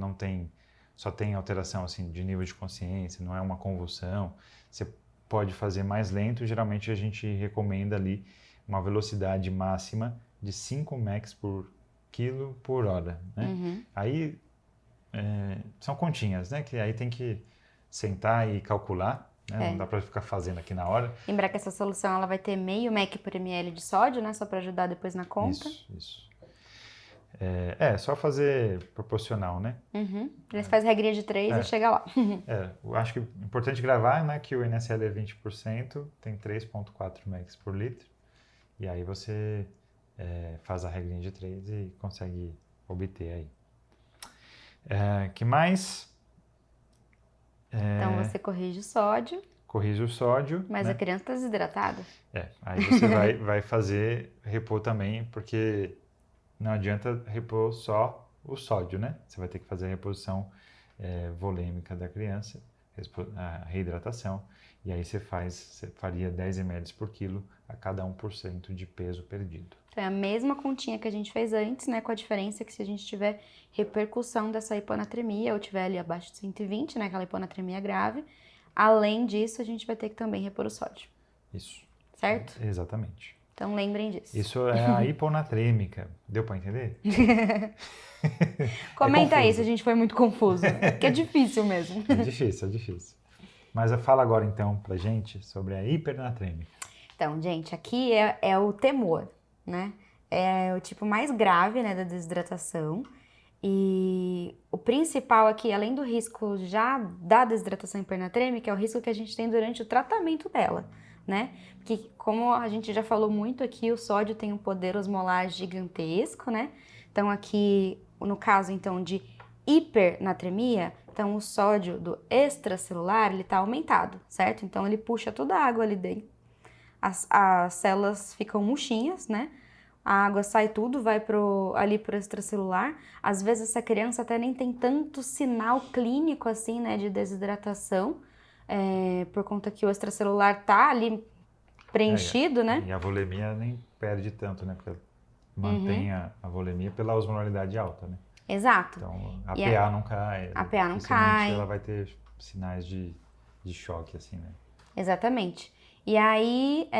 só tem alteração assim, de nível de consciência, não é uma convulsão, você pode fazer mais lento. Geralmente a gente recomenda ali uma velocidade máxima de 5 mEq por quilo por hora, né? Aí são continhas, né? Que aí tem que sentar e calcular, né? Não dá para ficar fazendo aqui na hora. Lembrar que essa solução ela vai ter meio mEq por ml de sódio, né? Só para ajudar depois na conta. Isso. Só fazer proporcional, né? Eles fazem regrinha de 3 e chega lá. Eu acho que é importante gravar, né, que o NaCl é 20%, tem 3,4 mEq por litro. E aí você faz a regrinha de 3 e consegue obter aí. Que mais? Então você corrige o sódio. Corrige o sódio. Mas né? a criança está desidratada. Aí você vai fazer repor também, porque não adianta repor só o sódio, né? Você vai ter que fazer a reposição volêmica da criança, a reidratação, e aí você faria 10 ml por quilo a cada 1% de peso perdido. Então, é a mesma continha que a gente fez antes, né? Com a diferença que se a gente tiver repercussão dessa hiponatremia ou tiver ali abaixo de 120, né? Aquela hiponatremia grave, além disso, a gente vai ter que também repor o sódio. Isso. Certo? Exatamente. Então, lembrem disso. Isso é a hiponatrêmica. Deu para entender? Comenta aí se a gente foi muito confuso. Que é difícil mesmo. É difícil, é difícil. Mas fala agora, então, pra gente sobre a hipernatrêmica. Então, gente, aqui é o temor, né? É o tipo mais grave, né, da desidratação. E o principal aqui, além do risco já da desidratação hipernatrêmica, é o risco que a gente tem durante o tratamento dela, né? Porque, como a gente já falou muito aqui, o sódio tem um poder osmolar gigantesco, né? Então, aqui, no caso, então, de hipernatremia, então o sódio do extracelular, ele tá aumentado, certo? Então, ele puxa toda a água ali dentro. As células ficam murchinhas, né? A água sai tudo, vai ali pro extracelular. Às vezes essa criança até nem tem tanto sinal clínico assim, né, de desidratação, por conta que o extracelular tá ali preenchido, né? E a volemia nem perde tanto, né? Porque mantém a volemia pela osmolaridade alta, né? Exato. Então a PA não cai. A PA não dificilmente cai. ela vai ter sinais de choque, assim, né? Exatamente. E aí,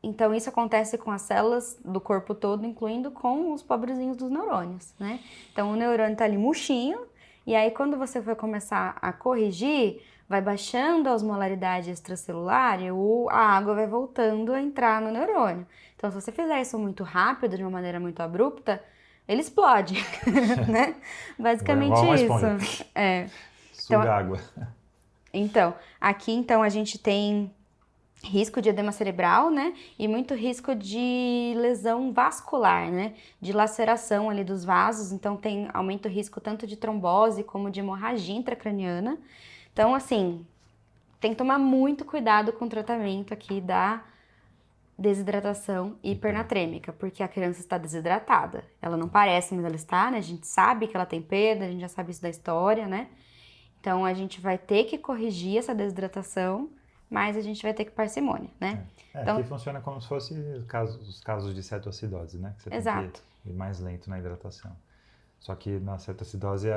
então isso acontece com as células do corpo todo, incluindo com os pobrezinhos dos neurônios, né? Então o neurônio tá ali murchinho, e aí quando você for começar a corrigir, vai baixando a osmolaridade extracelular e a água vai voltando a entrar no neurônio. Então se você fizer isso muito rápido, de uma maneira muito abrupta, ele explode, né? Basicamente isso. Suga água. Então, aqui então a gente tem risco de edema cerebral, né? E muito risco de lesão vascular, né? De laceração ali dos vasos, então aumenta o risco tanto de trombose como de hemorragia intracraniana. Então, assim, tem que tomar muito cuidado com o tratamento aqui da desidratação hipernatrêmica, porque a criança está desidratada. Ela não parece, mas ela está, né? A gente sabe que ela tem perda, a gente já sabe isso da história, né? Então, a gente vai ter que corrigir essa desidratação, mas a gente vai ter que parcimônia, né? Então, aqui funciona como se fosse os casos de cetoacidose, né? Que você tem que ir mais lento na hidratação. Só que na cetoacidose,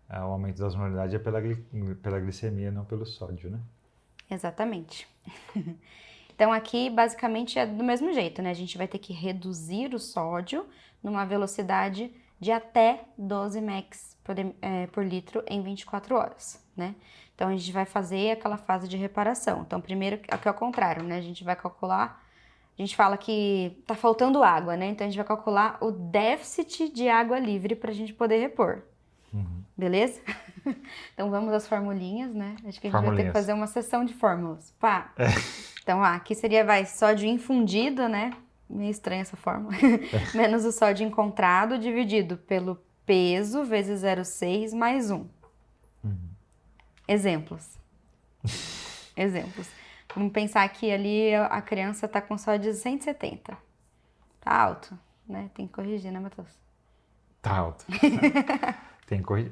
o aumento da osmolaridade é pela glicemia, não pelo sódio, né? Exatamente. Então, aqui, basicamente, é do mesmo jeito, né? A gente vai ter que reduzir o sódio numa velocidade de até 12 mEq por litro em 24 horas, né? Então, a gente vai fazer aquela fase de reparação. Então, primeiro, aqui é o contrário, né? A gente vai calcular, a gente fala que tá faltando água, né? Então, a gente vai calcular o déficit de água livre pra gente poder repor. Beleza? Então, vamos às formulinhas, né? Acho que a gente vai ter que fazer uma sessão de fórmulas. Pá! Então, aqui seria, sódio infundido, né? Meio estranha essa fórmula. Menos o sódio encontrado dividido pelo peso vezes 0,6 mais 1. Exemplos. Vamos pensar que ali a criança tá com sódio de 170. Tá alto, né? Tem que corrigir, né, Matheus? Tá alto. Tem que corrigir.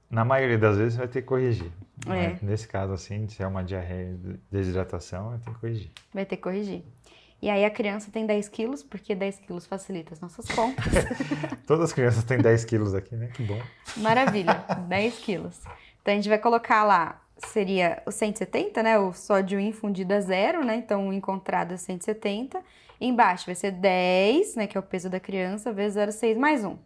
Na maioria das vezes vai ter que corrigir. Mas nesse caso, assim, se é uma diarreia, desidratação, vai ter que corrigir. Vai ter que corrigir. E aí a criança tem 10 quilos, porque 10 quilos facilita as nossas contas. Todas as crianças têm 10 quilos aqui, né? Que bom. Maravilha, 10 quilos. Então a gente vai colocar lá, seria o 170, né? O sódio infundido é 0, né? Então o encontrado é 170. E embaixo vai ser 10, né? Que é o peso da criança, vezes 0,6 mais 1.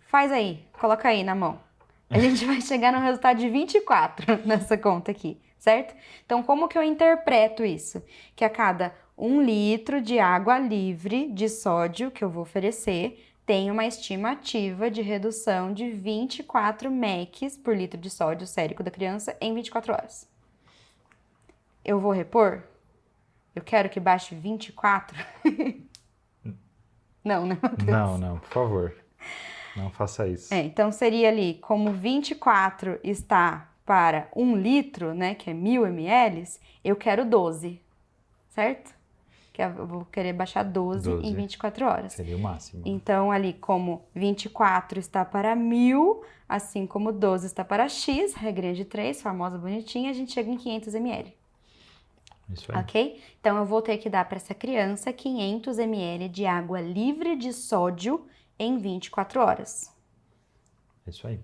Faz aí, coloca aí na mão. A gente vai chegar no resultado de 24 nessa conta aqui, certo? Então, como que eu interpreto isso? Que a cada 1 litro de água livre de sódio que eu vou oferecer, tem uma estimativa de redução de 24 mEq por litro de sódio sérico da criança em 24 horas. Eu vou repor? Eu quero que baixe 24? Não, né, Matheus? Não, por favor. Não faça isso. Então seria ali, como 24 está para 1 litro, né, que é 1000 ml, eu quero 12, certo? Que eu vou querer baixar 12 em 24 horas. Seria o máximo. Então ali, como 24 está para 1000, assim como 12 está para X, regrinha de 3, famosa bonitinha, a gente chega em 500 ml. Isso aí. Ok? Então, eu vou ter que dar para essa criança 500 ml de água livre de sódio em 24 horas. Isso aí.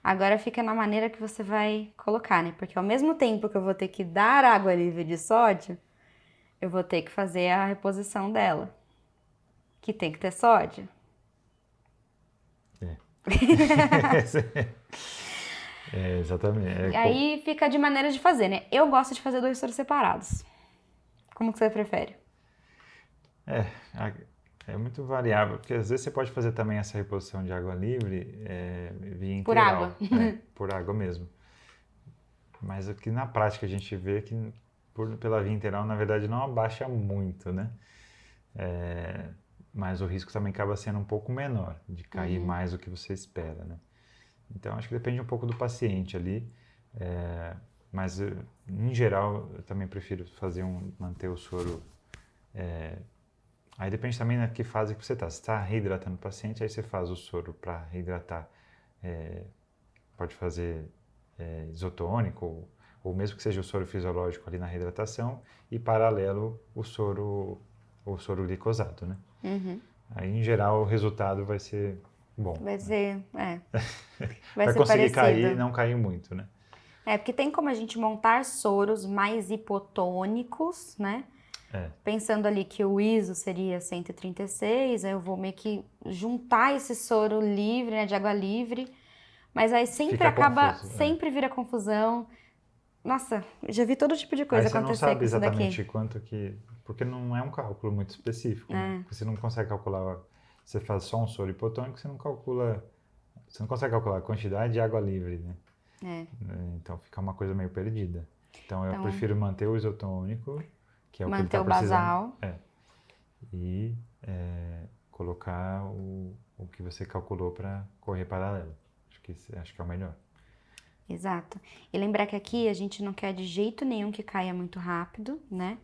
Agora fica na maneira que você vai colocar, né? Porque ao mesmo tempo que eu vou ter que dar água livre de sódio, eu vou ter que fazer a reposição dela, que tem que ter sódio. É. Exatamente. Aí fica de maneira de fazer, né? Eu gosto de fazer 2 soros separados. Como que você prefere? É muito variável, porque às vezes você pode fazer também essa reposição de água livre via Por integral. água. Por água mesmo. Mas aqui na prática a gente vê que pela via integral, na verdade, não abaixa muito, né? Mas o risco também acaba sendo um pouco menor, de cair mais do que você espera, né? Então, acho que depende um pouco do paciente ali. Mas, em geral, eu também prefiro manter o soro. Aí depende também da que fase que você está. Se está reidratando o paciente, aí você faz o soro para reidratar. Pode fazer isotônico, ou mesmo que seja o soro fisiológico ali na reidratação, e paralelo o soro glicosado, né? Aí, em geral, o resultado vai ser bom. Vai ser, Vai ser conseguir parecido. cair e não cair muito, né? Porque tem como a gente montar soros mais hipotônicos, né? Pensando ali que o ISO seria 136, aí eu vou meio que juntar esse soro livre, né, de água livre, mas aí sempre Fica acaba, confuso, sempre vira confusão. Nossa, eu já vi todo tipo de coisa Aí você não acontecer sabe com isso daqui. exatamente quanto que... Porque não é um cálculo muito específico, né? Porque você não consegue calcular... Você faz só um soro hipotônico, você não consegue calcular a quantidade de água livre, né? Então fica uma coisa meio perdida. Então eu prefiro manter o isotônico, que é o que ele Manter está o precisando. basal. E colocar o que você calculou para correr paralelo. Acho que é o melhor. Exato. E lembrar que aqui a gente não quer de jeito nenhum que caia muito rápido, né?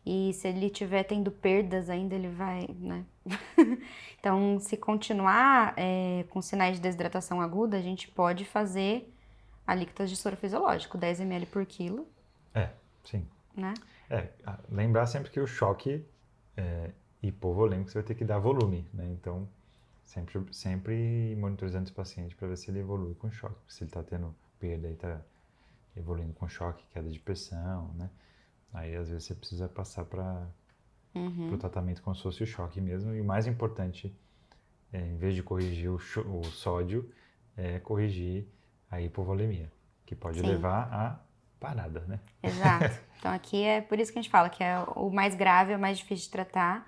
E se ele estiver tendo perdas ainda, ele vai, né? Então, se continuar com sinais de desidratação aguda, a gente pode fazer alíquotas de soro fisiológico, 10 ml por quilo, Sim. né? Lembrar sempre que o choque hipovolêmico você vai ter que dar volume, né? Então, sempre monitorizando esse paciente para ver se ele evolui com choque. Se ele está tendo perda e está evoluindo com choque, queda de pressão, né? Aí, às vezes, você precisa passar para o tratamento como se fosse o choque mesmo. E o mais importante, em vez de corrigir o sódio, é corrigir a hipovolemia, que pode levar a parada, né? Exato. Então, aqui é por isso que a gente fala que é o mais grave, é o mais difícil de tratar.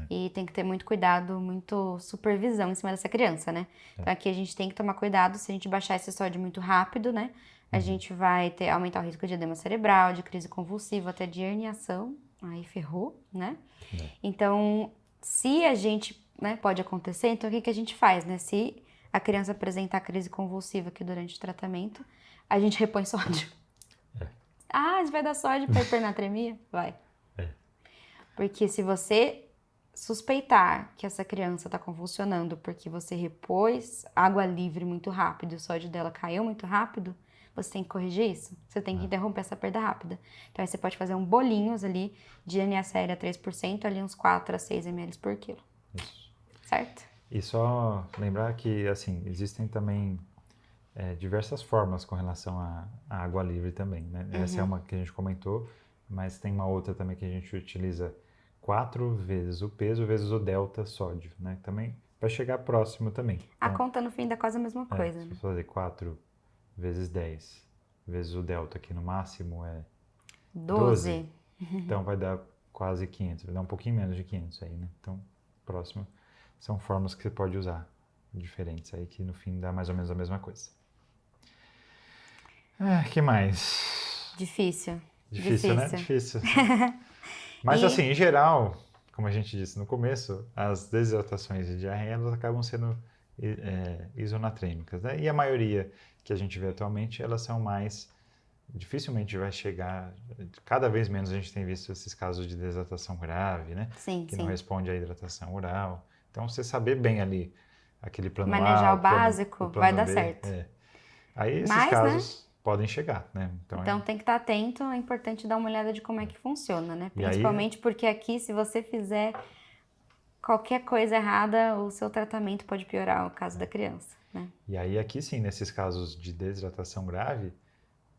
E tem que ter muito cuidado, muito supervisão em cima dessa criança, né? Então, aqui a gente tem que tomar cuidado se a gente baixar esse sódio muito rápido, né? A gente vai aumentar o risco de edema cerebral, de crise convulsiva, até de herniação. Aí ferrou, né? Então, se a gente, né, pode acontecer, então o que a gente faz, né? Se a criança apresentar crise convulsiva aqui durante o tratamento, a gente repõe sódio. Ah, a gente vai dar sódio para hipernatremia? Vai. Porque se você suspeitar que essa criança está convulsionando porque você repôs água livre muito rápido e o sódio dela caiu muito rápido, você tem que corrigir isso. Você tem que interromper essa perda rápida. Então, aí você pode fazer bolinhos ali de NaCl a 3%, ali uns 4 a 6 ml por quilo. Isso. Certo? E só lembrar que, assim, existem também diversas formas com relação à água livre também, né? Essa é uma que a gente comentou, mas tem uma outra também que a gente utiliza 4 vezes o peso vezes o delta sódio, né? Também vai chegar próximo também. A Então, conta no fim dá quase a mesma coisa, se né? você fazer 4 vezes 10 vezes o delta, que no máximo é 12, então vai dar quase 500, vai dar um pouquinho menos de 500 aí, né? Então, próximo são formas que você pode usar diferentes aí, que no fim dá mais ou menos a mesma coisa. Que mais? Difícil. Difícil, né? Difícil. Mas assim, em geral, como a gente disse no começo, as desidratações e diarreia elas acabam sendo isonatrêmicas, né? E a maioria que a gente vê atualmente, elas são mais... Dificilmente vai chegar... Cada vez menos a gente tem visto esses casos de desidratação grave, né? Sim, que sim. não responde à hidratação oral. Então, você saber bem ali aquele plano A, Manejar o plano- básico o plano vai dar B, certo. Aí, esses Mas, né? casos... podem chegar, né? Então tem que estar atento, é importante dar uma olhada de como é que funciona, né? E aí- Principalmente porque aqui, se você fizer qualquer coisa errada, o seu tratamento pode piorar o caso da criança, né? E aí aqui sim, nesses casos de desidratação grave,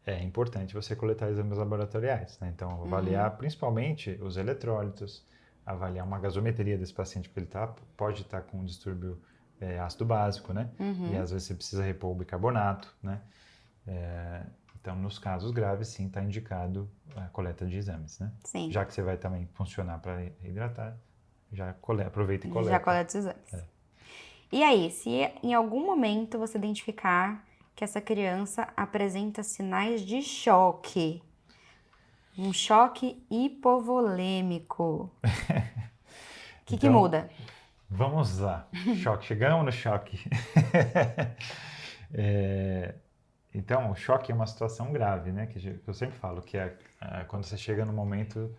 é importante você coletar exames laboratoriais, né? Então, avaliar principalmente os eletrólitos, avaliar uma gasometria desse paciente, porque ele pode estar com um distúrbio ácido básico, né? E às vezes você precisa repor o bicarbonato, né? Então, nos casos graves, sim, está indicado a coleta de exames, né? Sim. Já que você vai também funcionar para hidratar, aproveita e coleta. Já coleta os exames. E aí, se em algum momento você identificar que essa criança apresenta sinais de choque, um choque hipovolêmico, o que Então, muda? Vamos lá, choque. Chegamos no choque. Então, o choque é uma situação grave, né? Que eu sempre falo, que é quando você chega no momento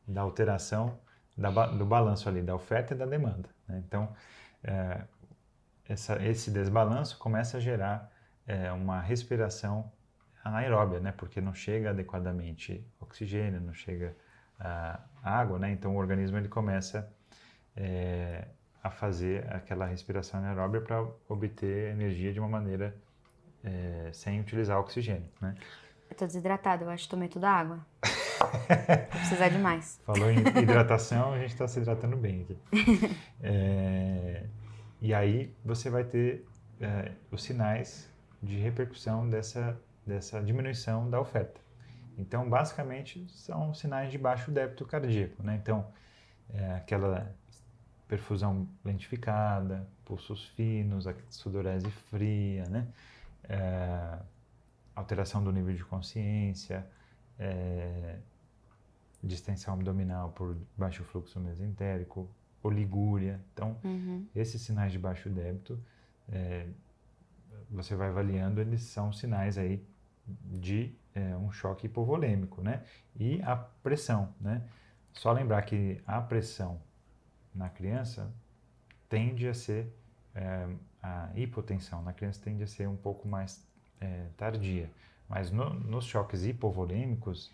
da alteração do balanço ali, da oferta e da demanda, né? Então, esse desbalanço começa a gerar uma respiração anaeróbia, né? Porque não chega adequadamente oxigênio, não chega água, né? Então, o organismo ele começa a fazer aquela respiração anaeróbia para obter energia de uma maneira sem utilizar oxigênio, né? Eu tô desidratada, eu acho que tomei toda a água. Vou precisar de mais. Falou em hidratação, a gente está se hidratando bem aqui. E aí você vai ter os sinais de repercussão dessa diminuição da oferta. Então, basicamente, são sinais de baixo débito cardíaco, né? Então, aquela perfusão lentificada, pulsos finos, a sudorese fria, né? Alteração do nível de consciência, distensão abdominal por baixo fluxo mesentérico, oligúria. Então, esses sinais de baixo débito, você vai avaliando, eles são sinais aí de um choque hipovolêmico, né? E a pressão, né? Só lembrar que a pressão na criança tende a ser, a hipotensão na criança tende a ser um pouco mais tardia. Mas nos choques hipovolêmicos,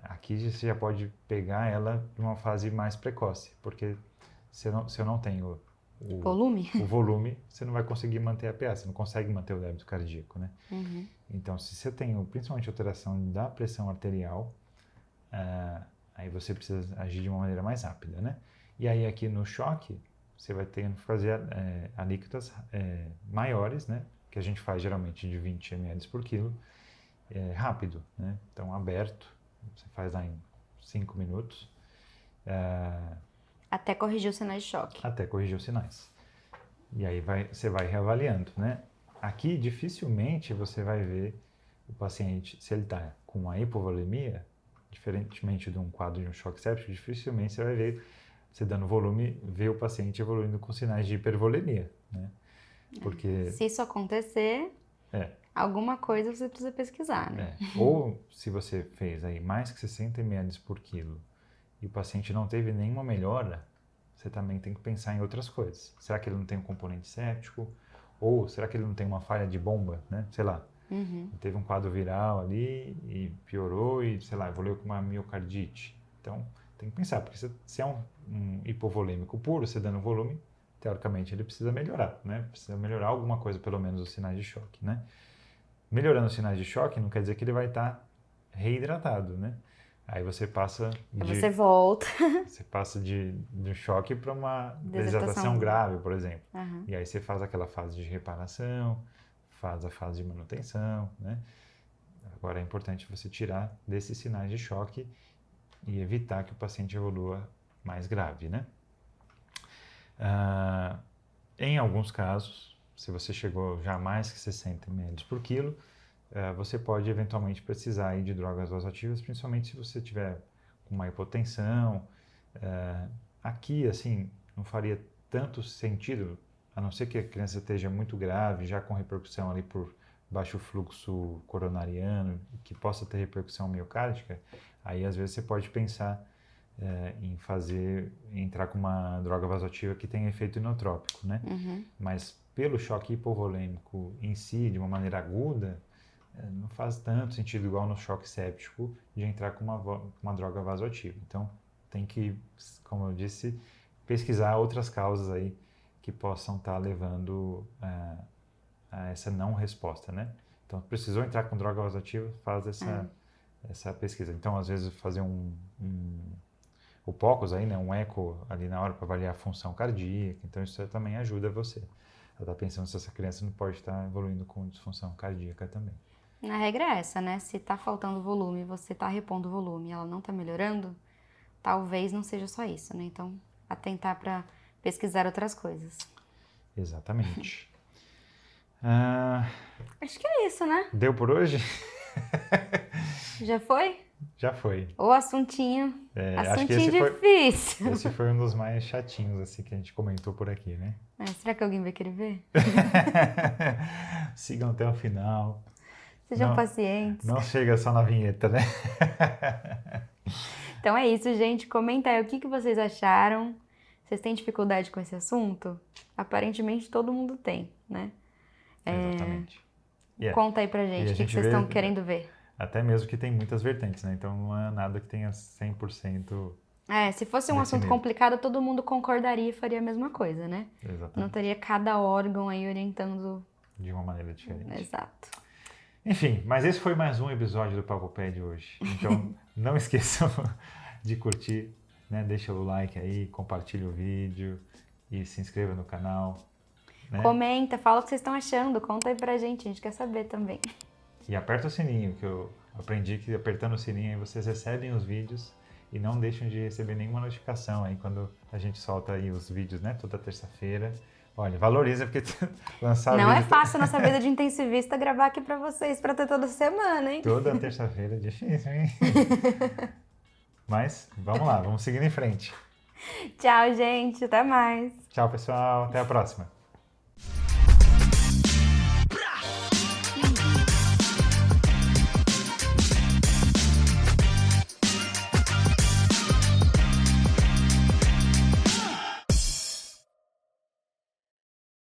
aqui você já pode pegar ela de uma fase mais precoce, porque se eu não tenho o volume, você não vai conseguir manter a PA, você não consegue manter o débito cardíaco, né? Então, se você tem principalmente alteração da pressão arterial, aí você precisa agir de uma maneira mais rápida, né? E aí aqui no choque, você vai ter que fazer alíquotas maiores, né? Que a gente faz geralmente de 20 ml por quilo, rápido, né? Então, aberto, você faz lá em 5 minutos. Até corrigir os sinais de choque. Até corrigir os sinais. E aí você vai reavaliando, né? Aqui, dificilmente você vai ver o paciente, se ele está com uma hipovolemia, diferentemente de um quadro de um choque séptico, dificilmente você vai ver, você dando volume, ver o paciente evoluindo com sinais de hipervolemia, né? Porque... Se isso acontecer, alguma coisa você precisa pesquisar, né? Ou se você fez aí mais que 60 ml por quilo e o paciente não teve nenhuma melhora, você também tem que pensar em outras coisas. Será que ele não tem um componente séptico? Ou será que ele não tem uma falha de bomba, né? Sei lá, ele teve um quadro viral ali e piorou e, sei lá, evoluiu com uma miocardite. Então, tem que pensar, porque se é um hipovolêmico puro, você dando volume, teoricamente ele precisa melhorar, né? Precisa melhorar alguma coisa, pelo menos os sinais de choque, né? Melhorando os sinais de choque não quer dizer que ele vai estar reidratado, né? Aí você passa Você volta. Você passa de choque para uma desidratação grave, por exemplo. E aí você faz aquela fase de reparação, faz a fase de manutenção, né? Agora é importante você tirar desses sinais de choque e evitar que o paciente evolua mais grave, né? Em alguns casos, se você chegou já a mais que 60 ml por quilo, você pode eventualmente precisar aí de drogas vasoativas, principalmente se você tiver com uma hipotensão. Aqui, assim, não faria tanto sentido, a não ser que a criança esteja muito grave, já com repercussão ali por baixo fluxo coronariano, que possa ter repercussão miocárdica, aí às vezes você pode pensar em entrar com uma droga vasoativa que tenha efeito inotrópico, né? Mas pelo choque hipovolêmico em si, de uma maneira aguda, não faz tanto sentido, igual no choque séptico, de entrar com uma droga vasoativa. Então, tem que, como eu disse, pesquisar outras causas aí que possam estar levando a essa não resposta, né? Então, precisou entrar com droga vasoativa, faz essa pesquisa. Então, às vezes, fazer o POCUS aí, né? Um eco ali na hora para avaliar a função cardíaca. Então, isso também ajuda você a estar pensando se essa criança não pode estar evoluindo com disfunção cardíaca também. A regra é essa, né? Se tá faltando volume, você tá repondo volume e ela não tá melhorando, talvez não seja só isso, né? Então, atentar para pesquisar outras coisas. Exatamente. Acho que é isso, né? Deu por hoje? Já foi? Já foi. Ou assuntinho. Acho que Assuntinho difícil. Esse foi um dos mais chatinhos, assim, que a gente comentou por aqui, né? Será que alguém vai querer ver? Sigam até o final. Sejam pacientes. Não chega só na vinheta, né? Então é isso, gente. Comenta aí o que vocês acharam. Vocês têm dificuldade com esse assunto? Aparentemente todo mundo tem, né? Exatamente. Conta aí pra gente o que vocês estão querendo ver. Até mesmo que tem muitas vertentes, né? Então não é nada que tenha 100%. Se fosse um assunto complicado, todo mundo concordaria e faria a mesma coisa, né? Exatamente. Não teria cada órgão aí orientando de uma maneira diferente. Exato. Enfim, mas esse foi mais um episódio do Papo Pé de hoje. Então não esqueçam de curtir, né? Deixa o like aí, compartilha o vídeo e se inscreva no canal. Né? Comenta, fala o que vocês estão achando, conta aí pra gente, a gente quer saber também. E aperta o sininho, que eu aprendi que apertando o sininho aí vocês recebem os vídeos e não deixam de receber nenhuma notificação aí quando a gente solta aí os vídeos, né? Toda terça-feira. Olha, valoriza porque lançar Não vídeo... é fácil nossa vida de intensivista gravar aqui pra vocês, pra ter toda semana, hein? Toda terça-feira é difícil, hein? Mas vamos lá, vamos seguindo em frente. Tchau, gente. Até mais. Tchau, pessoal. Até a próxima.